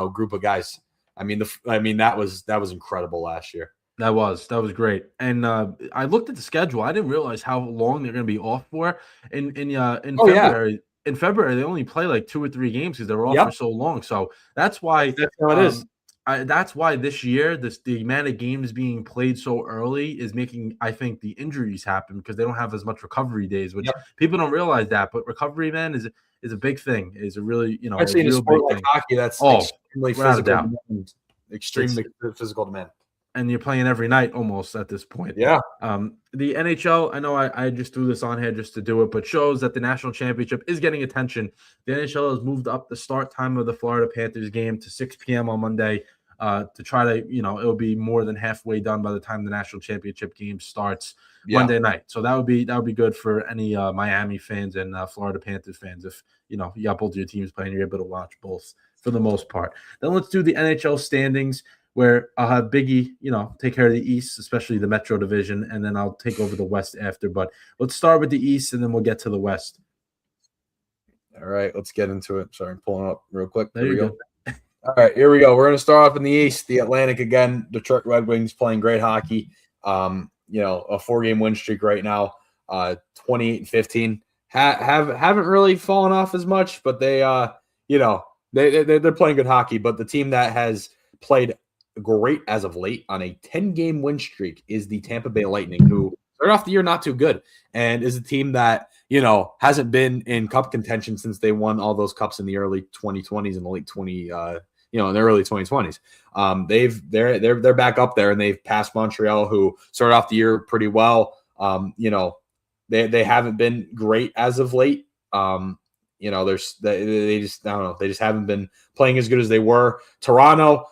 group of guys. I mean that was incredible last year. That was great. And I looked at the schedule. I didn't realize how long they're going to be off for. In Oh yeah, February, they only play like 2 or 3 games because they're off yep, for so long. So that's why that's how it is. that's why this year the amount of games being played so early is making, I think, the injuries happen because they don't have as much recovery days, which Yep. people don't realize that. But recovery, man, is a big thing. Is a really Especially in a sport like hockey, that's extremely physical demand. Extremely physical demand. And you're playing every night almost at this point. Yeah. The NHL, I know I just threw this on here just to do it, but shows that the national championship is getting attention. The NHL has moved up the start time of the Florida Panthers game to 6 p.m. on Monday to try to, it'll be more than halfway done by the time the national championship game starts Monday night. So that would be good for any Miami fans and Florida Panthers fans. If, you got both of your teams playing, you're able to watch both for the most part. Then let's do the NHL standings, where I'll have Biggie, take care of the East, especially the Metro Division, and then I'll take over the West after. But let's start with the East, and then we'll get to the West. All right, let's get into it. Sorry, I'm pulling up real quick. There you go. All right, here we go. We're going to start off in the East. The Atlantic again. Detroit Red Wings playing great hockey. A 4-game win streak right now. 28-15. Haven't really fallen off as much, but they they're playing good hockey. But the team that has played great as of late on a 10-game win streak is the Tampa Bay Lightning, who started off the year not too good and is a team that, hasn't been in cup contention since they won all those cups in the early 2020s and the late in the early 2020s. They're back up there, and they've passed Montreal, who started off the year pretty well. They haven't been great as of late. They just, I don't know, they just haven't been playing as good as they were. Toronto,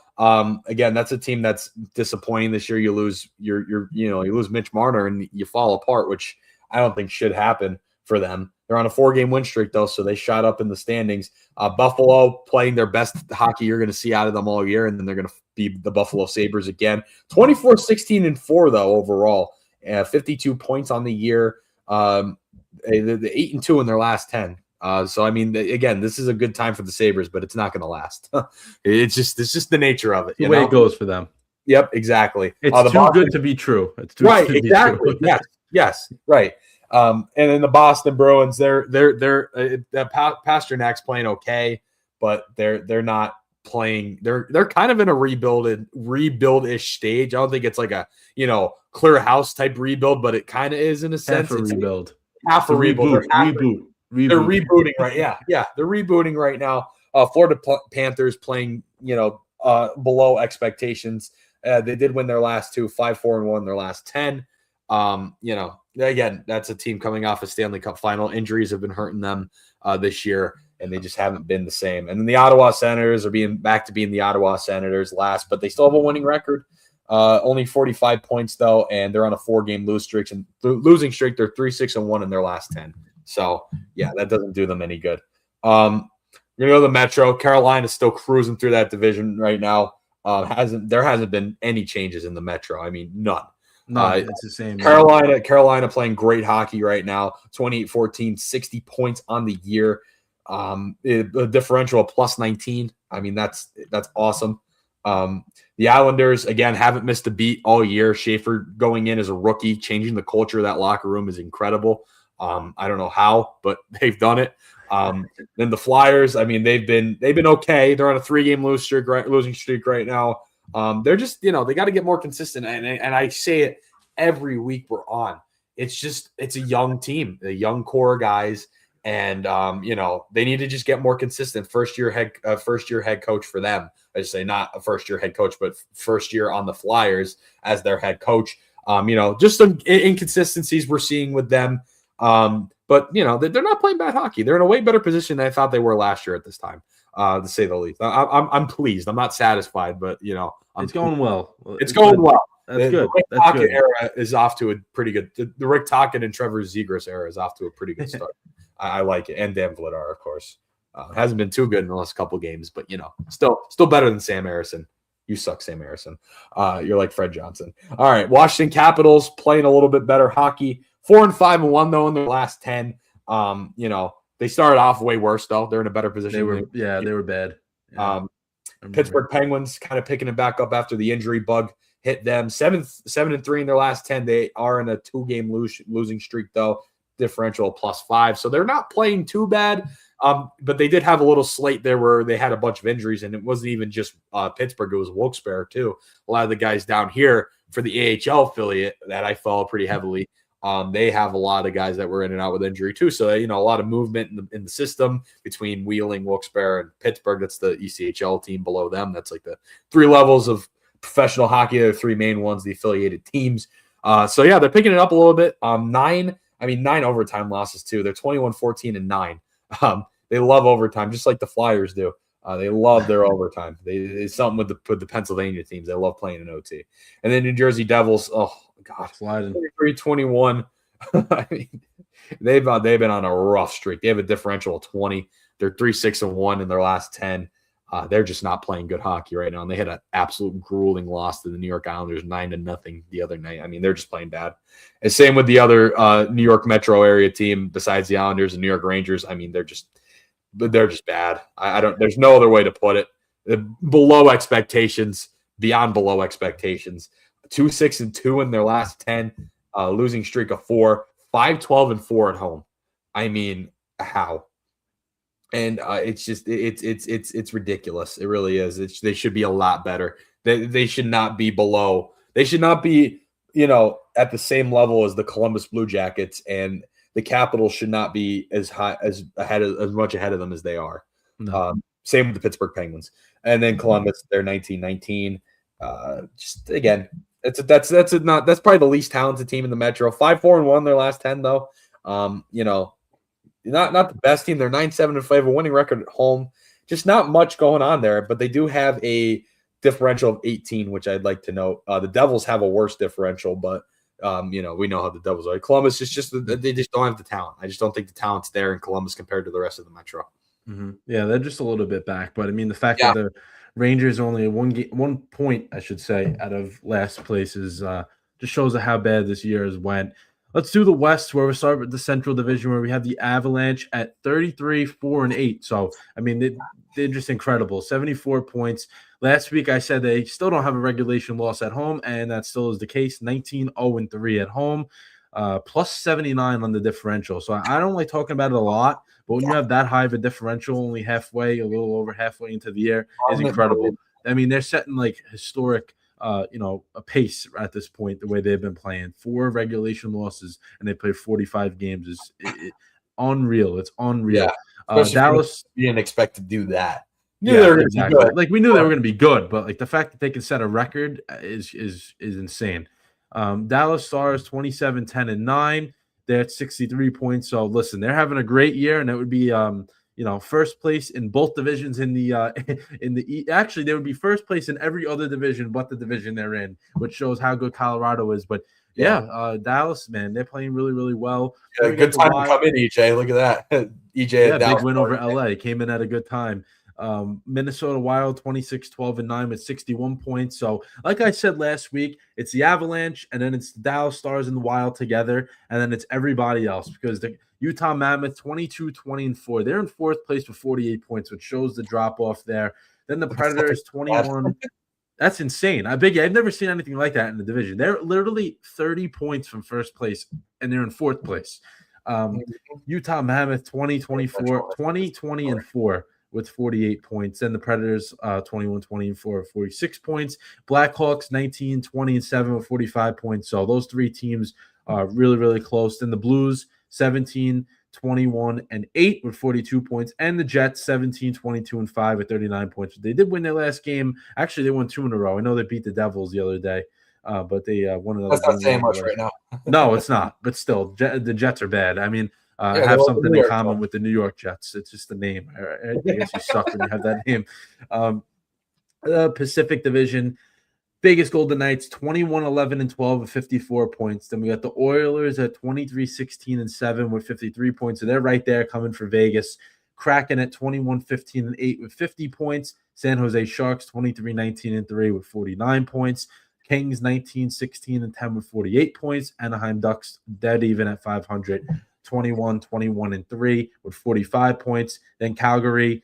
again, that's a team that's disappointing this year. You lose you lose Mitch Marner and you fall apart, which I don't think should happen for them. They're on a 4-game win streak though, so they shot up in the standings. Buffalo playing their best hockey you're going to see out of them all year, and then they're going to be the Buffalo Sabres again. 24-16-4 though overall, 52 points on the year. The 8-2 in their last 10. So I mean, again, this is a good time for the Sabres, but it's not going to last. It's just the nature of it. The way it goes for them. Yep, exactly. It's too good to be true. It's too right, good to exactly. Be true. Yes, right. And then the Boston Bruins, they're Pasternak's playing okay, but they're not playing. They're kind of in a rebuild-ish stage. I don't think it's like a clear house type rebuild, but it kind of is in a sense. Half a rebuild. Half a rebuild. Reboot. They're rebooting right. Yeah. They're rebooting right now. Florida Panthers playing, below expectations. They did win their last 2, 5-4-1, their last 10. Again, that's a team coming off a Stanley Cup final. Injuries have been hurting them this year, and they just haven't been the same. And then the Ottawa Senators are being the Ottawa Senators last, but they still have a winning record. Only 45 points though, and they're on a 4-game losing streak. They're 3-6-1 in their last 10. So yeah, that doesn't do them any good. We're gonna go to the Metro. Carolina's still cruising through that division right now. There hasn't been any changes in the Metro. I mean, none. No, it's the same. Carolina playing great hockey right now. 28-14, 60 points on the year. A differential of plus 19. I mean, that's awesome. The Islanders, again, haven't missed a beat all year. Schaefer going in as a rookie, changing the culture of that locker room is incredible. I don't know how, but they've done it. Then the Flyers, I mean, they've been okay. They're on a 3-game losing streak right now. They're just, they got to get more consistent. And I say it every week we're on. It's a young team, a young core of guys. And, they need to just get more consistent. First year head coach for them. I say not a first year head coach, but first year on the Flyers as their head coach. Just some inconsistencies we're seeing with them. But they're not playing bad hockey. They're in a way better position than I thought they were last year at this time, to say the least. I'm pleased. I'm not satisfied, but it's going well. It's going well. That's good. The Rick Tocchet era is off to a pretty good. The Rick Tocchet and Trevor Zegras era is off to a pretty good start. I like it, and Dan Vladar, of course. Hasn't been too good in the last couple games, but still better than Sam Harrison. You suck, Sam Harrison. You're like Fred Johnson. All right, Washington Capitals playing a little bit better hockey. 4-5-1 though in their last 10. They started off way worse though. They're in a better position. They were bad. Yeah. Pittsburgh Penguins kind of picking it back up after the injury bug hit them. 7-3 in their last 10. They are in a 2-game losing streak, though. Differential +5. So they're not playing too bad. But they did have a little slate there where they had a bunch of injuries, and it wasn't even just Pittsburgh. It was Wilkes-Barre, too. A lot of the guys down here for the AHL affiliate that I follow pretty heavily, they have a lot of guys that were in and out with injury, too. So, a lot of movement in the system between Wheeling, Wilkes-Barre, and Pittsburgh. That's the ECHL team below them. That's like the 3 levels of professional hockey. They're 3 main ones, the affiliated teams. So, yeah, they're picking it up a little bit. 9 overtime losses, too. They're 21-14-9. They love overtime, just like the Flyers do. They love their overtime. It's something with the Pennsylvania teams. They love playing in OT. And then New Jersey Devils, oh, God, 23-21. I mean, they've been on a rough streak. They have a differential of 20. They're 3-6-1 in their last 10. They're just not playing good hockey right now. And they had an absolute grueling loss to the New York Islanders, 9-0 the other night. I mean, they're just playing bad. And same with the other New York metro area team besides the Islanders and New York Rangers. I mean, they're just bad. There's no other way to put it. Below expectations, beyond below expectations. 2-6-2 in their last 10, losing streak of 4, 5-12-4 at home. I mean, how? And it's just it's ridiculous. It really is. They should be a lot better. They should not be below. They should not be at the same level as the Columbus Blue Jackets, and the Capitals should not be as much ahead of them as they are. No. Same with the Pittsburgh Penguins, and then Columbus, they're 19-19. Just again, that's probably the least talented team in the Metro. 5-4-1 their last 10 though. Not the best team. They're 9-7-5, a winning record at home. Just not much going on there, but they do have a differential of 18, which I'd like to note. The Devils have a worse differential, but we know how the Devils are. Columbus is just they just don't have the talent. I just don't think the talent's there in Columbus compared to the rest of the Metro. Mm-hmm. Yeah, they're just a little bit back, but I mean the fact that the Rangers only 1 point, I should say, out of last place is just shows how bad this year has went. Let's do the West, where we start with the Central Division, where we have the Avalanche at 33-4-8. So, I mean, they're just incredible. 74 points. Last week, I said they still don't have a regulation loss at home, and that still is the case. 19-0-3 at home, plus 79 on the differential. So, I don't like talking about it a lot, but when you have that high of a differential, only a little over halfway into the year, is incredible. I mean, they're setting like historic a pace at this point, the way they've been playing. 4 regulation losses, and they played 45 games is unreal. It's unreal. Yeah, Dallas, you didn't expect to do that. Exactly. Like we knew they were going to be good, but like the fact that they can set a record is insane. Dallas Stars 27-10-9. They're at 63 points. So listen, they're having a great year, and it would be first place in both divisions in the actually they would be first place in every other division but the division they're in, which shows how good Colorado is. But Dallas, man, they're playing really, really well. Yeah, good time to come in, EJ. Look at that. EJ, big win over LA. Came in at a good time. Minnesota Wild 26-12-9 with 61 points. So, like I said last week, it's the Avalanche, and then it's the Dallas Stars and the Wild together, and then it's everybody else, because the Utah Mammoth 22-20-4. They're in 4th place with 48 points, which shows the drop off there. Then the Predators 21. That's insane. I've never seen anything like that in the division. They're literally 30 points from first place, and they're in 4th place. Utah Mammoth 20-20-4 with 48 points. Then the Predators 21-20-4 with 46 points. Blackhawks 19-20-7 with 45 points. So those 3 teams are really, really close. Then the Blues 17-21-8 with 42 points, and the Jets 17-22-5 with 39 points. They did win their last game. Actually, they won 2 in a row. I know they beat the Devils the other day, but they won another. That's not saying much right now. No, it's not. But still, the Jets are bad. I mean, have something in common with the New York Jets. It's just the name. I guess you suck when you have that name. The Pacific Division. Vegas Golden Knights 21-11-12 with 54 points. Then we got the Oilers at 23-16-7 with 53 points. So they're right there coming for Vegas. Kraken at 21-15-8 with 50 points. San Jose Sharks 23-19-3 with 49 points. Kings 19-16-10 with 48 points. Anaheim Ducks dead even at 500, 21-21-3 with 45 points. Then Calgary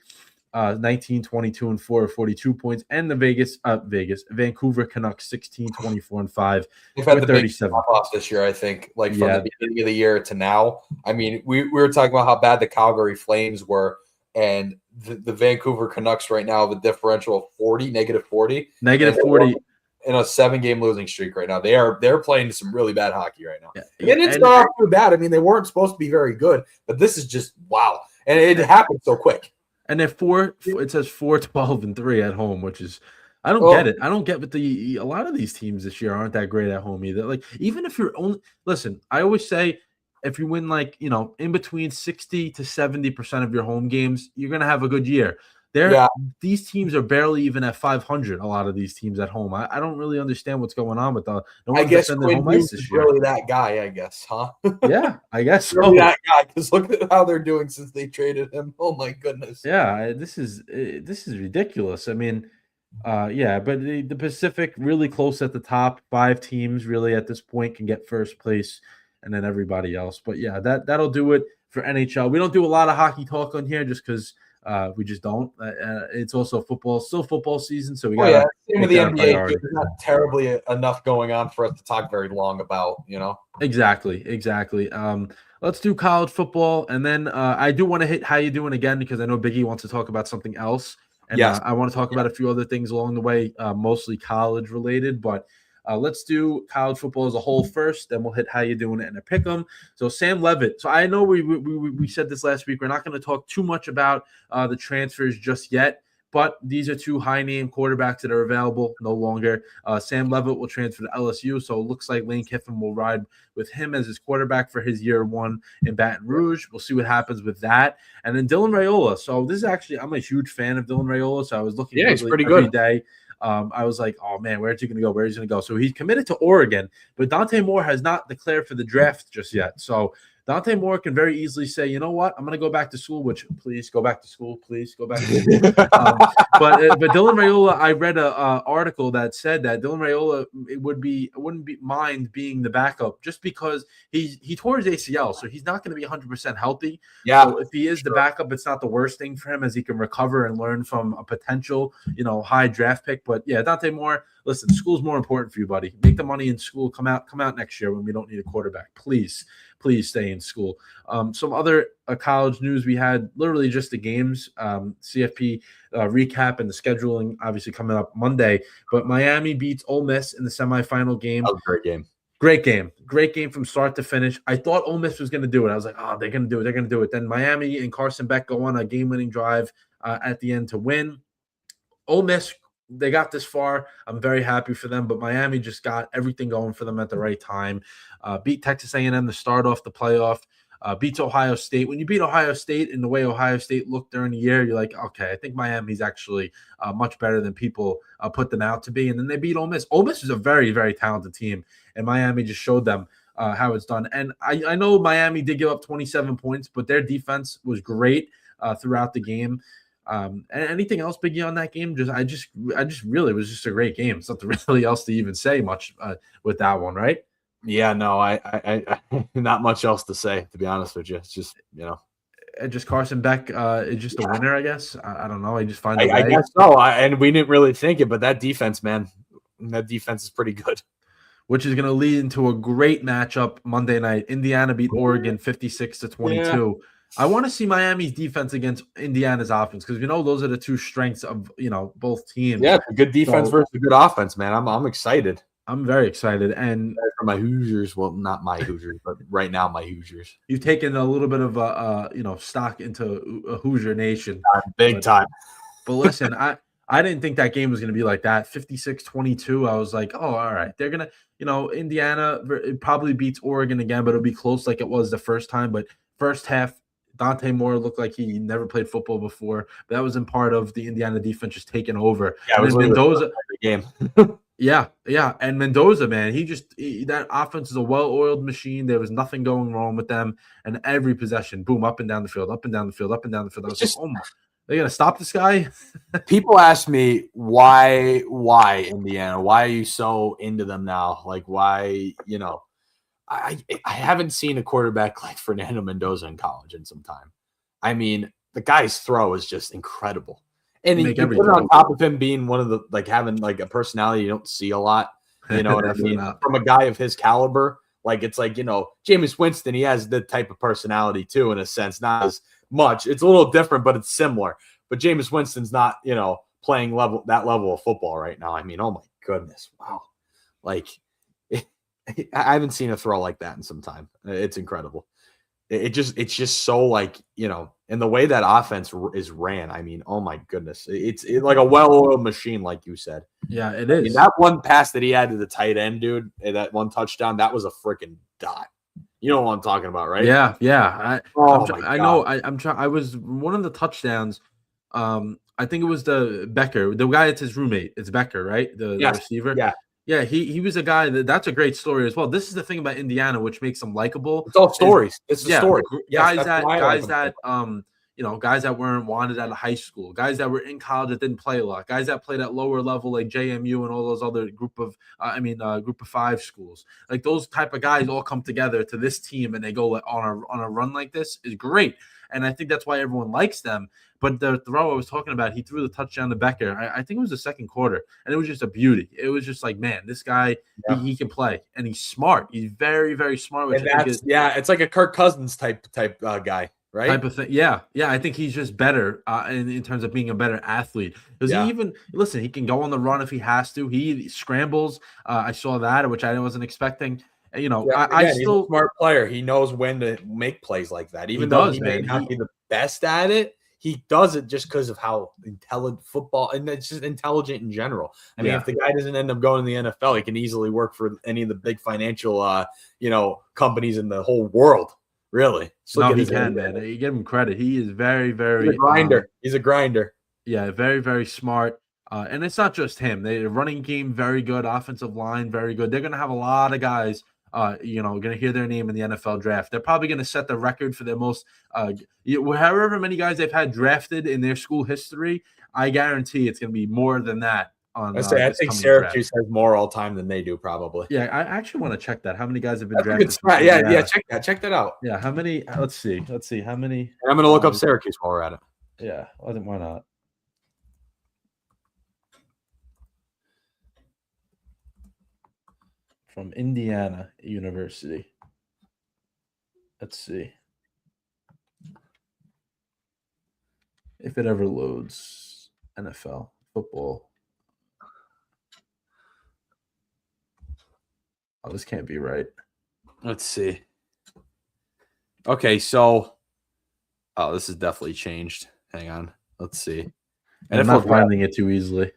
19, 22, and 4, 42 points. And the Vancouver Canucks 16, 24, and 5 They've had with the big 37. loss this year, I think, like from Yeah. the beginning of the year to now. I mean, we were talking about how bad the Calgary Flames were, and the Vancouver Canucks right now have a differential of 40, negative 40. Negative 40. In a 7-game losing streak right now. They're playing some really bad hockey right now. Yeah, They didn't start off too bad. I mean, they weren't supposed to be very good, but this is just wow. And it happened so quick. And they're it says 4, 12, and 3 at home, which is I don't get it. I don't get what a lot of these teams this year aren't that great at home either. Like, even if you're only listen, I always say if you win like, in between 60 to 70% of your home games, you're gonna have a good year. These teams are barely even at 500. A lot of these teams at home. I don't really understand what's going on with the I guess Quinn Hughes is really that guy. I guess, huh? Yeah, I guess so. Really that guy, because look at how they're doing since they traded him. Oh my goodness. Yeah, this is ridiculous. I mean, but the Pacific really close at the top. 5 teams really at this point can get first place, and then everybody else. But yeah, that'll do it for NHL. We don't do a lot of hockey talk on here just because. We just don't. It's also still football season, so we got. Same with the NBA. There's not terribly enough going on for us to talk very long about. Exactly. Let's do college football, and then I do want to hit how you doing again because I know Biggie wants to talk about something else, and I want to talk about a few other things along the way, mostly college related, but. Let's do college football as a whole first, then we'll hit how you doing it and a pick 'em. So Sam Levitt. So I know we said this last week. We're not going to talk too much about the transfers just yet, but these are 2 high-name quarterbacks that are available no longer. Sam Levitt will transfer to LSU, so it looks like Lane Kiffin will ride with him as his quarterback for his year 1 in Baton Rouge. We'll see what happens with that. And then Dylan Raiola. So this is actually, I'm a huge fan of Dylan Raiola, so I was looking he's pretty every good. day. I was like, oh man, where's he going to go? Where's he going to go? So he's committed to Oregon, but Dante Moore has not declared for the draft just yet. So Dante Moore can very easily say, you know what, I'm going to go back to school, which please go back to school. Please go back to school. But Dylan Raiola, I read an article that said that Dylan Raiola wouldn't mind being the backup just because he tore his ACL. So he's not going to be 100% healthy. Yeah. So if he is the backup, it's not the worst thing for him as he can recover and learn from a potential, high draft pick. But yeah, Dante Moore, listen, school's more important for you, buddy. Make the money in school. Come out next year when we don't need a quarterback. Please stay in school. Some other college news we had literally just the games, CFP recap and the scheduling obviously coming up Monday. But Miami beats Ole Miss in the semifinal game. That was a great game. Great game from start to finish. I thought Ole Miss was going to do it. I was like, oh, they're going to do it. Then Miami and Carson Beck go on a game-winning drive at the end to win. Ole Miss, they got this far. I'm very happy for them, but Miami just got everything going for them at the right time. Beat Texas A&M to start off the playoff. Beats Ohio State. When you beat Ohio State in the way Ohio State looked during the year, you're like, okay, I think Miami's actually much better than people put them out to be. And then they beat Ole Miss. Ole Miss is a very, very talented team, and Miami just showed them how it's done. And I know Miami did give up 27 points, but their defense was great throughout the game. And anything else, Biggie, on that game? I just really, it was just a great game. It's nothing really else to even say much with that one, right? Yeah, no, I not much else to say, to be honest with you. It's just, just Carson Beck is just a winner, I guess. I don't know. I just find I guess so. And we didn't really think it, but that defense, man, that defense is pretty good. Which is going to lead into a great matchup Monday night. Indiana beat Oregon 56-22. Yeah. I want to see Miami's defense against Indiana's offense because those are the 2 strengths of both teams. Yeah, it's a good defense versus a good offense, man. I'm excited. I'm very excited. And for my Hoosiers, well, not my Hoosiers, but right now my Hoosiers. You've taken a little bit of stock into a Hoosier Nation. Big time. But listen, I didn't think that game was going to be like that. 56-22. I was like, oh, all right. They're going to, Indiana probably beats Oregon again, but it'll be close like it was the first time. But first half, Dante Moore looked like he never played football before. But that was in part of the Indiana defense just taking over. Yeah, it was Mendoza game. Yeah. And Mendoza, man, that offense is a well-oiled machine. There was nothing going wrong with them. And every possession, boom, up and down the field, up and down the field, up and down the field. I was like, oh my, they're gonna stop this guy. People ask me why Indiana? Why are you so into them now? Like, why? I haven't seen a quarterback like Fernando Mendoza in college in some time. I mean, the guy's throw is just incredible. And make you put everything. it on top of him being one of the having a personality you don't see a lot. You know what I mean? From a guy of his caliber, it's Jameis Winston, he has the type of personality too, in a sense, not as much. It's a little different, but it's similar. But Jameis Winston's not, playing that level of football right now. I mean, oh my goodness. Wow. I haven't seen a throw like that in some time. It's incredible. It's just so and the way that offense is ran. I mean, oh my goodness, it's like a well-oiled machine, like you said. Yeah, it is. I mean, that one pass that he had to the tight end, dude, that one touchdown, that was a freaking dot. You know what I'm talking about, right? Yeah. I know. I'm trying. I was one of the touchdowns. I think it was the Becker, the guy that's his roommate. It's Becker, right? The receiver. Yeah, he was a guy that's a great story as well. This is the thing about Indiana, which makes them likable. It's all stories. It's the story. Guys that weren't wanted out of high school, guys that were in college that didn't play a lot, guys that played at lower level like JMU and all those other group of 5 schools. Like those type of guys all come together to this team and they go on a run like this is great. And I think that's why everyone likes them. But the throw I was talking about, he threw the touchdown to Becker. I think it was the second quarter, and it was just a beauty. It was just like, man, this guy, he can play, and he's smart. He's very, very smart. Which it's like a Kirk Cousins type guy, right? Type of thing. Yeah. I think he's just better in terms of being a better athlete. Because he can go on the run if he has to. He scrambles. I saw that, which I wasn't expecting. He's a smart player. He knows when to make plays like that. Even though he may not be the best at it, he does it just because of how intelligent football, and it's just intelligent in general. I mean, if the guy doesn't end up going to the NFL, he can easily work for any of the big financial, companies in the whole world. Really? He can, man. You give him credit. He is very, very he's a grinder. He's a grinder. Yeah, very, very smart. And it's not just him. The running game, very good. Offensive line, very good. They're going to have a lot of guys going to hear their name in the NFL draft. They're probably going to set the record for their most, however many guys they've had drafted in their school history. I guarantee it's going to be more than that. I think Syracuse has more all time than they do, probably. Yeah, I actually want to check that. How many guys have been drafted? Check that out. Yeah, how many? Let's see how many. And I'm going to look up Syracuse while we're at it. Yeah, why not? From Indiana University. Let's see if it ever loads. NFL football. Oh, this can't be right. Let's see. Okay, so this is definitely changed. Hang on. Let's see. And I'm not finding it too easily.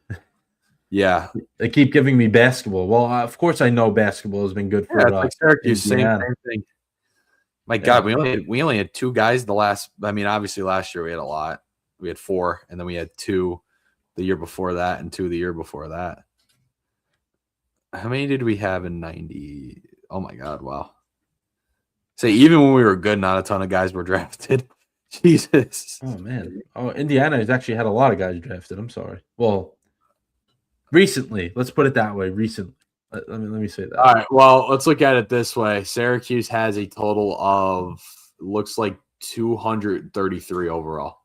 Yeah, they keep giving me basketball. Well, of course I know basketball has been good for Syracuse. Same thing. My God, we only had 2 guys obviously last year we had a lot. We had 4, and then we had 2 the year before that, and 2 the year before that. How many did we have in 90? Oh my God, wow. Say even when we were good, not a ton of guys were drafted. Jesus. Oh man. Oh, Indiana has actually had a lot of guys drafted. I'm sorry. Well. Recently, let's put it that way. Recently, let me say that. All right. Well, let's look at it this way. Syracuse has a total of looks like 233 overall.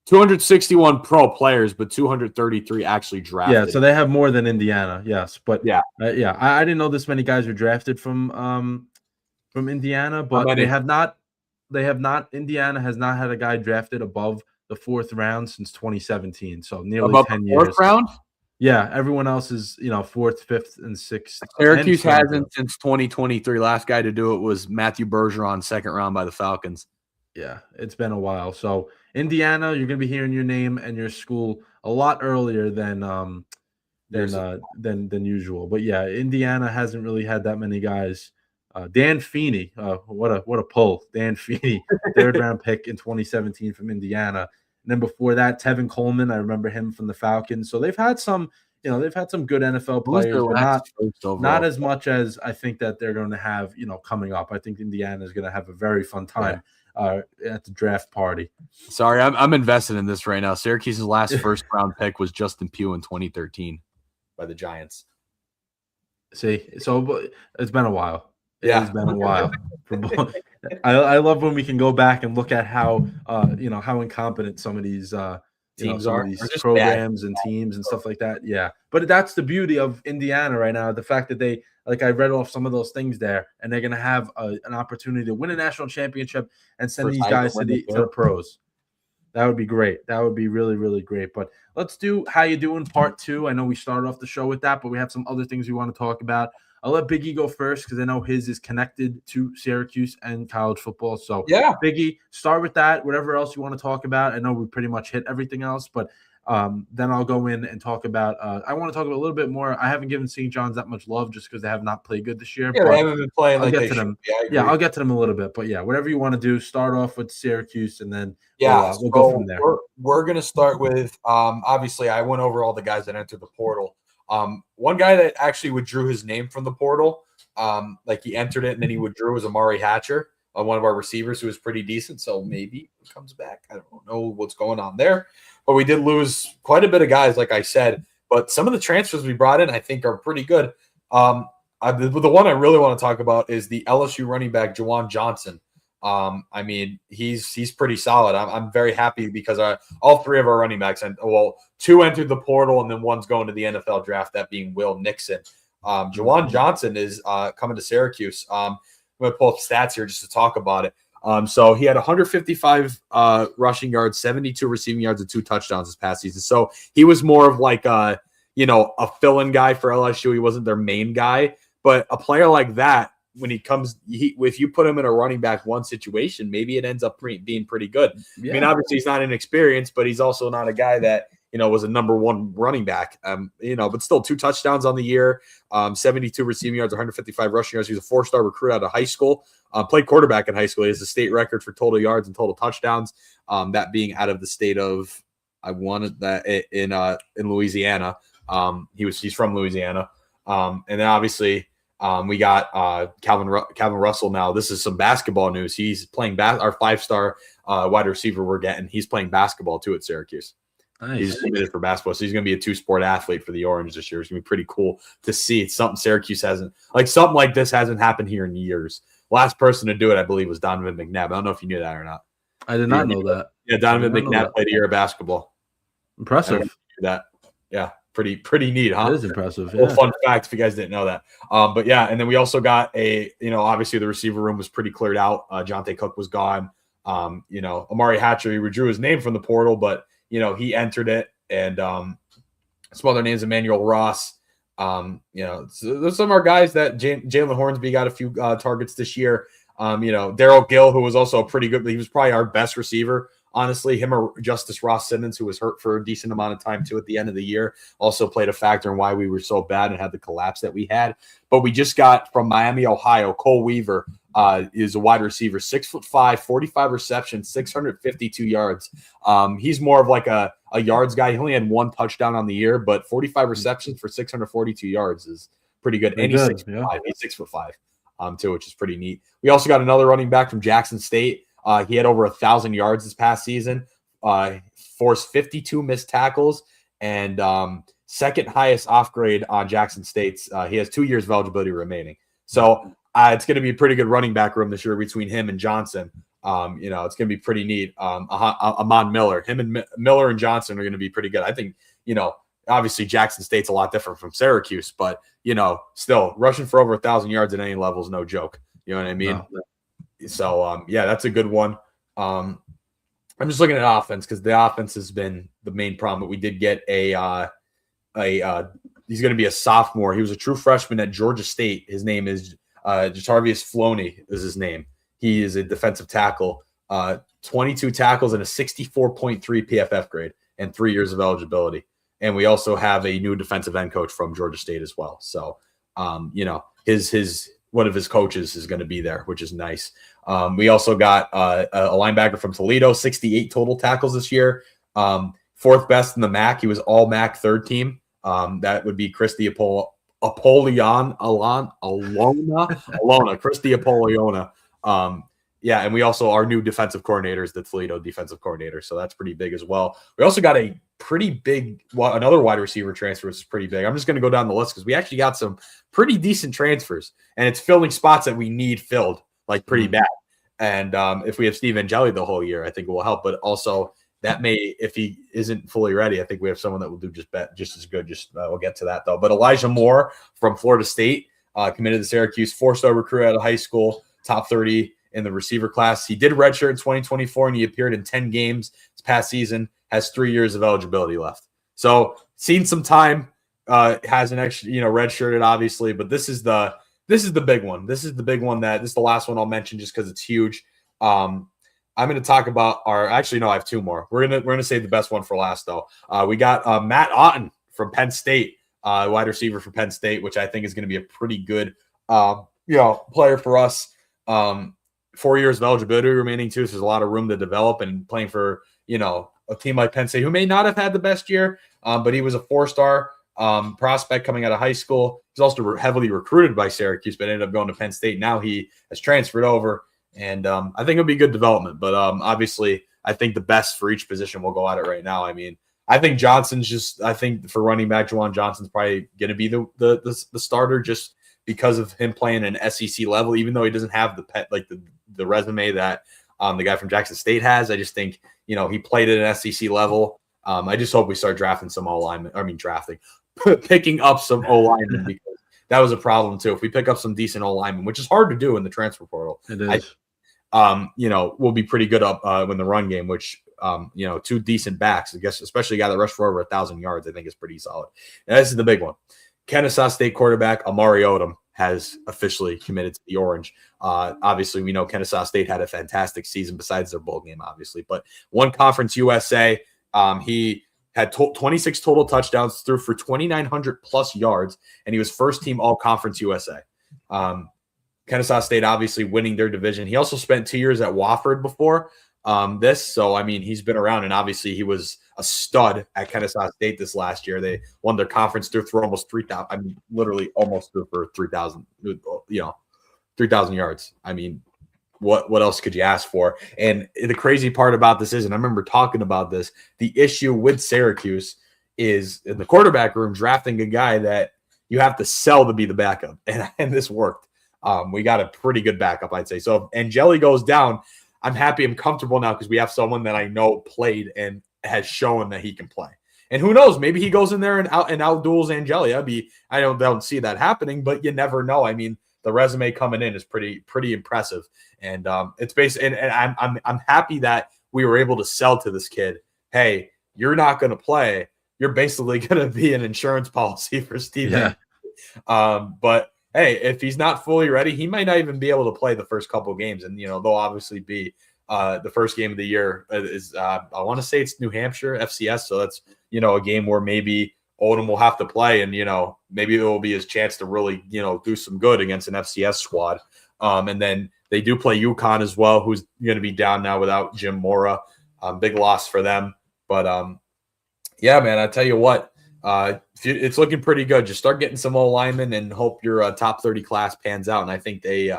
261 pro players, but 233 actually drafted. Yeah, so they have more than Indiana. Yes, but I didn't know this many guys were drafted from Indiana, but they have not. Indiana has not had a guy drafted above the 4th round since 2017. So nearly above 10 the years. 4th round. Yeah, everyone else is 4th, 5th, and 6th. Syracuse hasn't since 2023. Last guy to do it was Matthew Bergeron, 2nd round by the Falcons. Yeah, it's been a while. So Indiana, you're going to be hearing your name and your school a lot earlier than usual. But yeah, Indiana hasn't really had that many guys. Dan Feeney, what a pull! Dan Feeney, 3rd round pick in 2017 from Indiana. And then before that, Tevin Coleman, I remember him from the Falcons. So they've had some, they've had some good NFL players, but not as much as I think that they're going to have, coming up. I think Indiana is going to have a very fun time at the draft party. Sorry, I'm invested in this right now. Syracuse's last 1st round pick was Justin Pugh in 2013 by the Giants. See, so it's been a while. It's been a while. I love when we can go back and look at how how incompetent some of these teams some of are. these They're just bad. programs and teams and stuff like that. Yeah. But that's the beauty of Indiana right now. The fact that they, like I read off some of those things there, and they're going to have an opportunity to win a national championship and send First these Heisman guys to winner, the pros. That would be great. That would be really, really great. But let's do how you doing part 2. I know we started off the show with that, but we have some other things we want to talk about. I'll let Biggie go first because I know his is connected to Syracuse and college football. So Yeah. Biggie, start with that. Whatever else you want to talk about. I know we pretty much hit everything else, but then I'll go in and talk about I want to talk about a little bit more. I haven't given St. John's that much love just because they have not played good this year. Yeah, but they haven't been playing I'll like get they to should them. be. I agree. Yeah, I'll get to them a little bit. But yeah, whatever you want to do, start off with Syracuse and then we'll go from there. We're going to start with obviously I went over all the guys that entered the portal. One guy that actually withdrew his name from the portal, like he entered it and then he withdrew, was Amari Hatcher, one of our receivers who was pretty decent. So maybe he comes back. I don't know what's going on there. But we did lose quite a bit of guys, like I said. But some of the transfers we brought in, I think, are pretty good. The one I really want to talk about is the LSU running back, Juwan Johnson. I mean, he's pretty solid. I'm very happy because all 3 of our running backs, and 2 entered the portal, and then 1's going to the NFL draft, that being Will Nixon. Juwan Johnson is coming to Syracuse. I'm going to pull up stats here just to talk about it. So he had 155 rushing yards, 72 receiving yards, and 2 touchdowns this past season. So he was more of like a fill-in guy for LSU. He wasn't their main guy, but a player like that, when he comes, if you put him in a running back 1 situation, maybe it ends up being pretty good. Yeah. I mean, obviously he's not inexperienced, but he's also not a guy that was a number 1 running back. But still 2 touchdowns on the year, 72 receiving yards, 155 rushing yards. He's a 4-star recruit out of high school. Played quarterback in high school. He has a state record for total yards and total touchdowns. That being out of the state of, I wanted that in Louisiana. He's from Louisiana. And then obviously we got Calvin Russell now. This is some basketball news. He's playing our 5-star wide receiver we're getting. He's playing basketball too at Syracuse. Nice. He's submitted for basketball, so he's going to be a 2-sport athlete for the Orange this year. It's going to be pretty cool to see. It's something Syracuse something like this hasn't happened here in years. Last person to do it, I believe, was Donovan McNabb. I don't know if you knew that or not. I did not know that. Yeah, Donovan McNabb played a year of basketball. Impressive. That. Yeah, pretty neat, huh? That is impressive. Yeah. Fun fact if you guys didn't know that. But yeah, and then we also got obviously the receiver room was pretty cleared out. Jonte Cook was gone. Amari Hatcher, he withdrew his name from the portal, but he entered it, and some other names, Emmanuel Ross. So there's some of our guys that Jalen Hornsby got a few targets this year. Daryl Gill, who was also pretty good. He was probably our best receiver. Honestly, him or Justice Ross Simmons, who was hurt for a decent amount of time too at the end of the year, also played a factor in why we were so bad and had the collapse that we had. But we just got from Miami, Ohio, Cole Weaver is a wide receiver, 6'5", 45 receptions, 652 yards. He's more of like a yards guy. He only had 1 touchdown on the year, but 45 receptions for 642 yards is pretty good. And he's 6'5", he's 6'5", too, which is pretty neat. We also got another running back from Jackson State. He had over 1,000 yards this past season, forced 52 missed tackles, and second highest off grade on Jackson State's. He has 2 years of eligibility remaining. So it's going to be a pretty good running back room this year between him and Johnson. It's going to be pretty neat. Amon Miller, him and Miller and Johnson are going to be pretty good. I think, obviously Jackson State's a lot different from Syracuse, but, still rushing for over 1,000 yards at any level is no joke. You know what I mean? No. So, that's a good one. I'm just looking at offense because the offense has been the main problem, but we did get he's going to be a sophomore. He was a true freshman at Georgia State. His name is Jatavius Floney is his name. He is a defensive tackle, 22 tackles and a 64.3 PFF grade and 3 years of eligibility. And we also have a new defensive end coach from Georgia State as well. So, his one of his coaches is going to be there, which is nice. We also got a linebacker from Toledo, 68 total tackles this year. 4th best in the MAC. He was all MAC 3rd team. That would be Christy Alona, Christy Apollona. And we also, our new defensive coordinator is the Toledo defensive coordinator. So that's pretty big as well. We also got a pretty big, another wide receiver transfer, which is pretty big. I'm just going to go down the list because we actually got some pretty decent transfers, and it's filling spots that we need filled like pretty bad. And if we have Steve Angeli the whole year, I think it will help. But also that may, if he isn't fully ready, I think we have someone that will do just as good. We'll get to that though. But Elijah Moore from Florida State, committed to Syracuse, 4-star recruit out of high school, top 30 in the receiver class. He did redshirt in 2024, and he appeared in 10 games this past season. Has 3 years of eligibility left. So seen some time. Has an extra, redshirted obviously, but this is the big one. This is the big one this is the last one I'll mention just because it's huge. I'm going to talk about I have 2 more. We're gonna save the best one for last though. We got Matt Otten from Penn State, wide receiver for Penn State, which I think is going to be a pretty good player for us. 4 years of eligibility remaining too, so there's a lot of room to develop, and playing for a team like Penn State, who may not have had the best year, but he was a 4-star prospect coming out of high school. He's also heavily recruited by Syracuse, but ended up going to Penn State. Now he has transferred over, and I think it'll be good development. But obviously, I think the best for each position will go at it right now. I mean, I think I think for running back, Juwan Johnson's probably going to be the starter just because of him playing an SEC level, even though he doesn't have the resume that the guy from Jackson State has. I just think, he played at an SEC level. I just hope we start drafting some picking up some O-linemen, because that was a problem too. If we pick up some decent O-linemen, which is hard to do in the transfer portal, it is. We'll be pretty good up in the run game, which, 2 decent backs, I guess, especially a guy that rushed for over 1,000 yards, I think is pretty solid. And this is the big one. Kennesaw State quarterback Amari Odom has officially committed to the Orange. Obviously, we know Kennesaw State had a fantastic season besides their bowl game, obviously, but won Conference USA. He had 26 total touchdowns, threw for 2,900 plus yards, and he was first team all Conference USA. Kennesaw State obviously winning their division. He also spent 2 years at Wofford before this. So, I mean, he's been around, and obviously he was a stud at Kennesaw State this last year. They won their conference, threw for almost 3,000. I mean, literally almost threw for 3,000, 3,000 yards. I mean, what else could you ask for? And the crazy part about this is, and I remember talking about this, the issue with Syracuse is in the quarterback room drafting a guy that you have to sell to be the backup. And this worked. We got a pretty good backup, I'd say. So if Angeli goes down, I'm happy. I'm comfortable now because we have someone that I know played and has shown that he can play. And who knows? Maybe he goes in there and outduels Angeli. I don't see that happening, but you never know. I mean, the resume coming in is pretty impressive, and it's based. And I'm happy that we were able to sell to this kid. Hey, you're not going to play. You're basically going to be an insurance policy for Steven. Yeah. But hey, if he's not fully ready, he might not even be able to play the first couple of games. And they'll obviously be the first game of the year is I want to say it's New Hampshire FCS, so that's a game where maybe Odom will have to play, and maybe it will be his chance to really do some good against an FCS squad. And then they do play UConn as well, who's going to be down now without Jim Mora. Big loss for them, but yeah, man, I tell you what, it's looking pretty good. Just start getting some old linemen and hope your top 30 class pans out. And I think they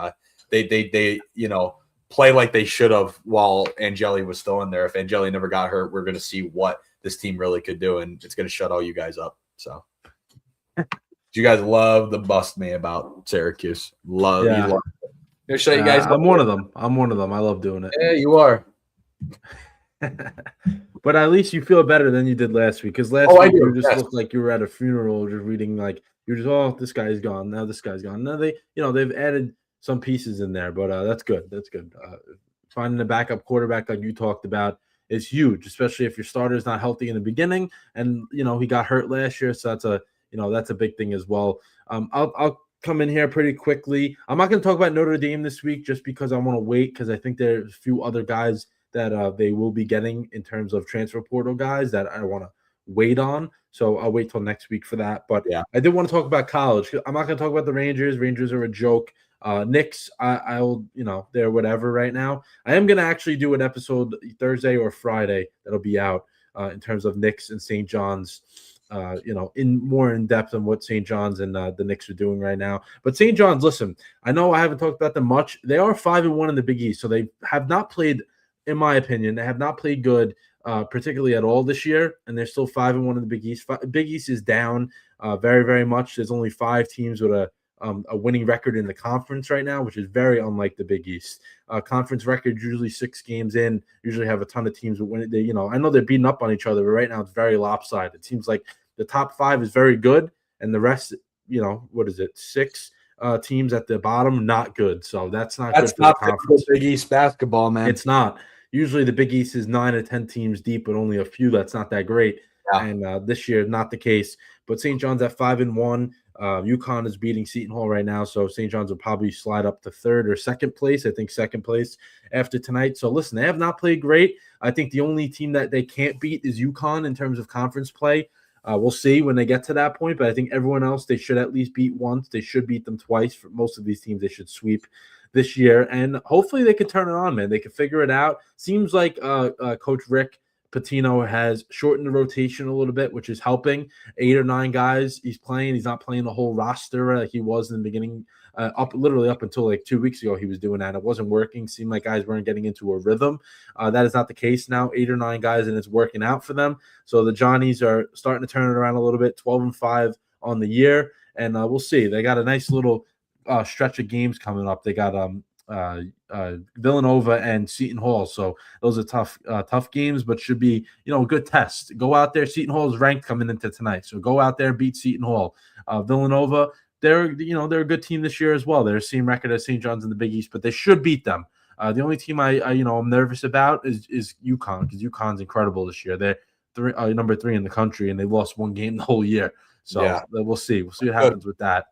play like they should have while Angeli was still in there. If Angeli never got hurt, we're going to see what this team really could do, and it's going to shut all you guys up. So you guys love the bust me about Syracuse. Love it. Gonna show you guys. I'm one of them. I love doing it. Yeah, you are. But at least you feel better than you did last week, because last week you just looked like you were at a funeral, just reading like you're just this guy's gone, now this guy's gone. Now they've added some pieces in there, but that's good. That's good. Finding a backup quarterback like you talked about is huge, especially if your starter is not healthy in the beginning, and he got hurt last year, so that's a big thing as well. I'll come in here pretty quickly. I'm not going to talk about Notre Dame this week just because I want to wait, because I think there's a few other guys that they will be getting in terms of transfer portal guys that I want to wait on. So I'll wait till next week for that. But yeah, I did want to talk about college. I'm not going to talk about the Rangers. Rangers are a joke. Knicks, I'll they're whatever right now. I am going to actually do an episode Thursday or Friday that'll be out in terms of Knicks and St. John's, in more in depth on what St. John's and the Knicks are doing right now. But St. John's, listen, I know I haven't talked about them much. They are 5-1 in the Big East, so they have not played, in my opinion, they have not played good, particularly at all this year, and they're still 5-1 in the Big East. Big East is down very, very much. There's only 5 teams with a a winning record in the conference right now, which is very unlike the Big East. Conference record usually 6 games in, usually have a ton of teams that win it. They, I know they're beating up on each other, but right now it's very lopsided. It seems like the top 5 is very good, and the rest, what is it, 6 teams at the bottom, not good. So that's not good for the conference. Big East basketball, man. It's not. Usually the Big East is 9 or 10 teams deep, but only a few that's not that great. Yeah. And this year, not the case. But St. John's at 5-1. UConn is beating Seton Hall right now, so St. John's will probably slide up to 3rd or 2nd place. I think 2nd place after tonight. So listen, they have not played great. I think the only team that they can't beat is UConn in terms of conference play. We'll see when they get to that point, but I think everyone else they should at least beat once. They should beat them twice. For most of these teams, they should sweep this year, and hopefully they can turn it on, man. They can figure it out. Seems like Coach Rick Pitino has shortened the rotation a little bit, which is helping. 8 or 9 guys he's playing. He's not playing the whole roster like he was in the beginning. Literally up until like 2 weeks ago, he was doing that. It wasn't working. Seemed like guys weren't getting into a rhythm. That is not the case now. 8 or 9 guys, and it's working out for them. So the Johnnies are starting to turn it around a little bit. 12-5 on the year, and we'll see. They got a nice little stretch of games coming up. They got Villanova and Seton Hall, so those are tough games, but should be a good test. Go out there. Seton Hall is ranked coming into tonight, so go out there, beat Seton Hall. Villanova, they're a good team this year as well. They're the same record as St. John's in the Big East, but they should beat them. The only team I'm nervous about is UConn, because UConn's incredible this year. They're number 3 in the country, and they lost 1 game the whole year. So yeah. We'll see. We'll see what happens with that.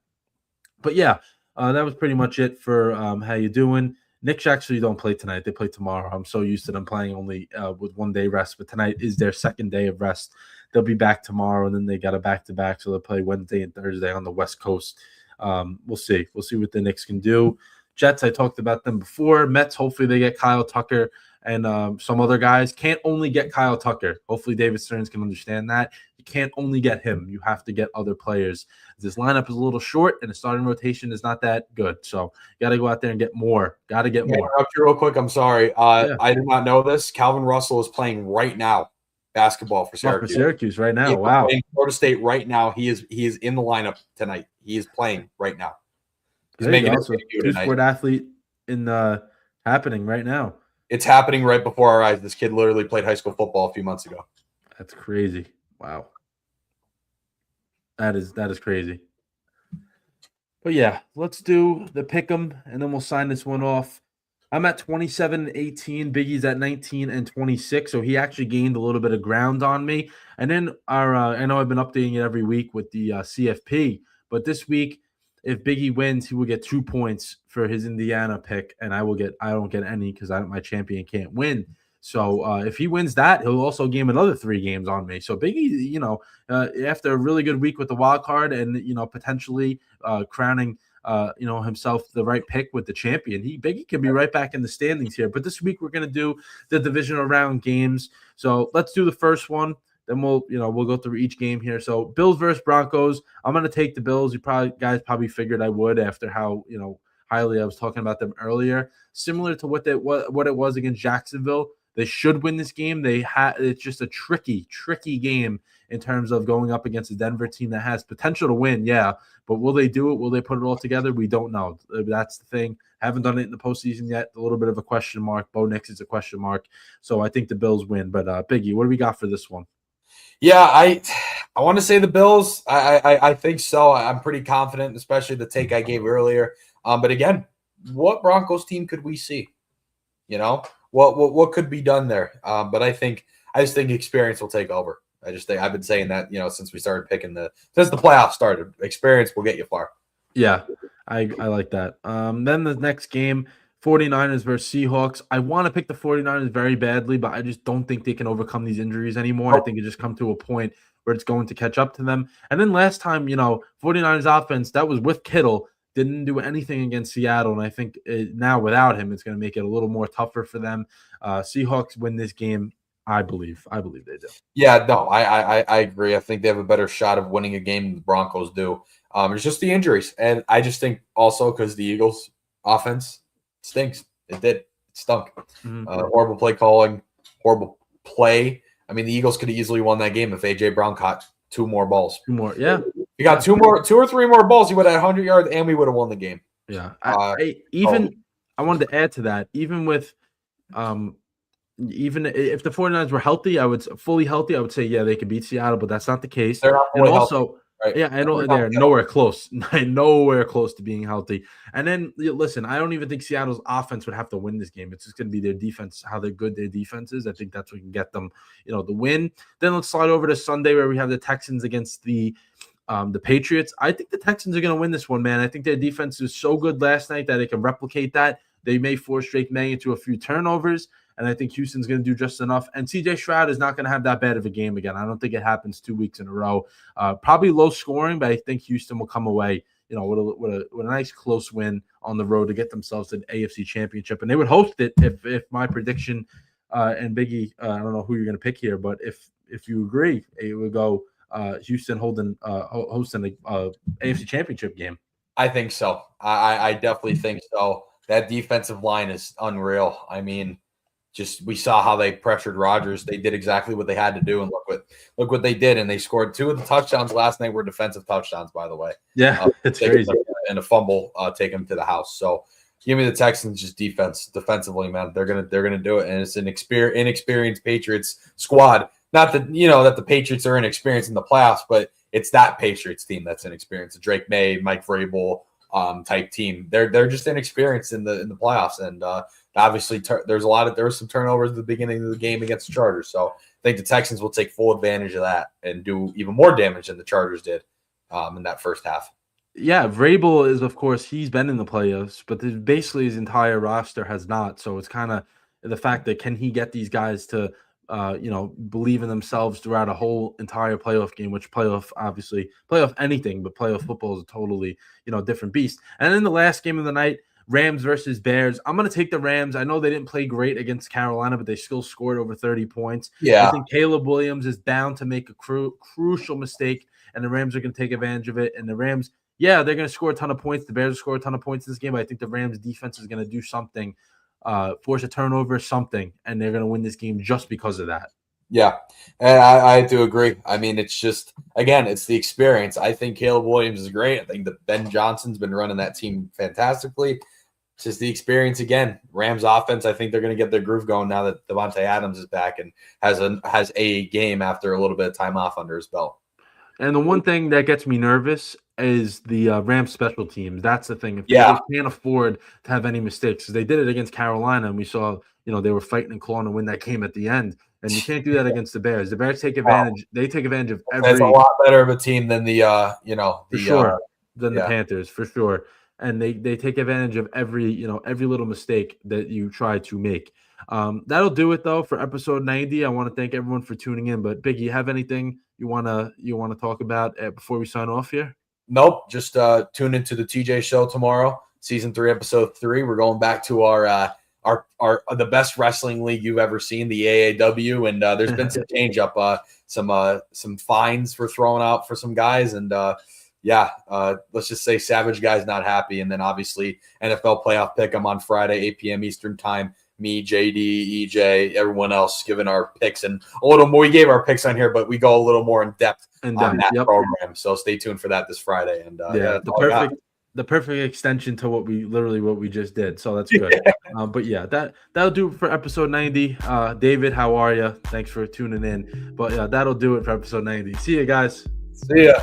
But yeah. That was pretty much it for how you doing. Knicks actually don't play tonight. They play tomorrow. I'm so used to them playing only with 1 day rest, but tonight is their 2nd day of rest. They'll be back tomorrow, and then they got a back-to-back, so they'll play Wednesday and Thursday on the West Coast. We'll see. We'll see what the Knicks can do. Jets, I talked about them before. Mets, hopefully they get Kyle Tucker and some other guys. Can't only get Kyle Tucker. Hopefully David Stearns can understand that. You can't only get him. You have to get other players. This lineup is a little short, and the starting rotation is not that good. So you got to go out there and get more. Got to get more. Interrupt you real quick. I'm sorry. I did not know this. Calvin Russell is playing right now basketball for Syracuse. For Syracuse right now. Wow. Florida State right now. He is in the lineup tonight. He is playing right now. He's making a two-sport athlete happening right now. It's happening right before our eyes. This kid literally played high school football a few months ago. That's crazy. Wow. That is crazy. But yeah, let's do the pick'em, and then we'll sign this one off. I'm at 27-18. Biggie's at 19-26. So he actually gained a little bit of ground on me. And then I know I've been updating it every week with the CFP, but this week, if Biggie wins, he will get 2 points for his Indiana pick, and I don't get any because my champion can't win. So if he wins that, he'll also gain another 3 games on me. So Biggie, after a really good week with the wild card and potentially crowning himself the right pick with the champion, Biggie can be right back in the standings here. But this week we're gonna do the divisional round games. So let's do the first one. Then we'll go through each game here. So Bills versus Broncos. I'm gonna take the Bills. You guys probably figured I would after how highly I was talking about them earlier. Similar to what it was against Jacksonville. They should win this game. It's just a tricky game in terms of going up against a Denver team that has potential to win, yeah. But will they do it? Will they put it all together? We don't know. That's the thing. Haven't done it in the postseason yet. A little bit of a question mark. Bo Nix is a question mark. So I think the Bills win. But Biggie, what do we got for this one? Yeah, I want to say the Bills. I think so. I'm pretty confident, especially the take I gave earlier. But again, what Broncos team could we see? What could be done there? But I just think experience will take over. I've been saying that since we started since the playoffs started. Experience will get you far. Yeah, I like that. Then the next game, 49ers versus Seahawks. I want to pick the 49ers very badly, but I just don't think they can overcome these injuries anymore. I think it just come to a point where it's going to catch up to them. And then last time, 49ers offense, that was with Kittle, didn't do anything against Seattle. And I think now without him, it's going to make it a little more tougher for them. Seahawks win this game. I believe they do. Yeah, no, I agree. I think they have a better shot of winning a game than the Broncos do. It's just the injuries. And I just think also because the Eagles offense stinks. It stunk. Mm-hmm. Horrible play calling, horrible play. I mean, the Eagles could have easily won that game if A.J. Brown caught 2 more balls. 2 more, yeah. You got two or three more balls, you would have 100 yards, and we would have won the game. Yeah. I wanted to add to that, even if the 49ers were healthy, I would say, yeah, they could beat Seattle, but that's not the case. They're not fully healthy. Right. Yeah, I know they're nowhere close, nowhere close to being healthy. And then listen, I don't even think Seattle's offense would have to win this game. It's just going to be their defense, how good their defense is. I think that's what can get them, the win. Then let's slide over to Sunday where we have the Texans against the Patriots. I think the Texans are going to win this one, man. I think their defense is so good last night that they can replicate that. They may force Drake May into a few turnovers. And I think Houston's going to do just enough. And C.J. Stroud is not going to have that bad of a game again. I don't think it happens 2 weeks in a row. Probably low scoring, but I think Houston will come away, with a nice close win on the road to get themselves to the AFC Championship. And they would host it if my prediction and Biggie, I don't know who you're going to pick here, but if you agree, it would go Houston hosting a AFC Championship game. I think so. I definitely think so. That defensive line is unreal. I mean, we saw how they pressured Rodgers. They did exactly what they had to do, and look what they did. And they scored 2 of the touchdowns last night were defensive touchdowns, by the way. Yeah, it's crazy. And a fumble take them to the house. So give me the Texans just defensively, man. They're gonna do it, and it's an inexperienced Patriots squad. Not that that the Patriots are inexperienced in the playoffs, but it's that Patriots team that's inexperienced. Drake May, Mike Vrabel type team. They're just inexperienced in the playoffs, and obviously there was some turnovers at the beginning of the game against the Chargers. So I think the Texans will take full advantage of that and do even more damage than the Chargers did in that first half. Yeah, Vrabel is, of course, he's been in the playoffs, but basically his entire roster has not. So it's kind of the fact that can he get these guys to believe in themselves throughout a whole entire playoff game, which playoff anything, but playoff football is a totally, different beast. And then the last game of the night, Rams versus Bears. I'm going to take the Rams. I know they didn't play great against Carolina, but they still scored over 30 points. Yeah. I think Caleb Williams is bound to make a crucial mistake, and the Rams are going to take advantage of it. And the Rams, they're going to score a ton of points. The Bears will score a ton of points in this game, but I think the Rams defense is going to do something, force a turnover, something, and they're going to win this game just because of that. Yeah, and I do agree. I mean, it's just, again, it's the experience. I think Caleb Williams is great. I think that Ben Johnson's been running that team fantastically. It's just the experience again. Rams offense, I think they're going to get their groove going now that Devontae Adams is back and has a game after a little bit of time off under his belt. And the one thing that gets me nervous is the Rams special teams. That's the thing. If they can't afford to have any mistakes, because they did it against Carolina, and we saw, they were fighting and clawing to win that game at the end. And you can't do that against the Bears. The Bears take advantage. They take advantage of every. It's a lot better of a team than the the Panthers, for sure. And they take advantage of every little mistake that you try to make. That'll do it though for episode 90. I want to thank everyone for tuning in. But Biggie, you have anything you wanna talk about before we sign off here? Nope. Just tune into the TJ show tomorrow, season 3, episode 3. We're going back to our the best wrestling league you've ever seen, the AAW, and there's been some change up, some fines for throwing out for some guys, and let's just say Savage Guy's not happy. And then obviously NFL playoff pick 'em on Friday, 8 p.m. Eastern time. Me, JD, EJ, everyone else giving our picks, and a little more. We gave our picks on here, but we go a little more in depth on that program. So stay tuned for that this Friday. And the perfect extension to what we just did. So that's good. But that'll do it for episode 90. David, how are you? Thanks for tuning in. But that'll do it for episode 90. See you guys. See ya.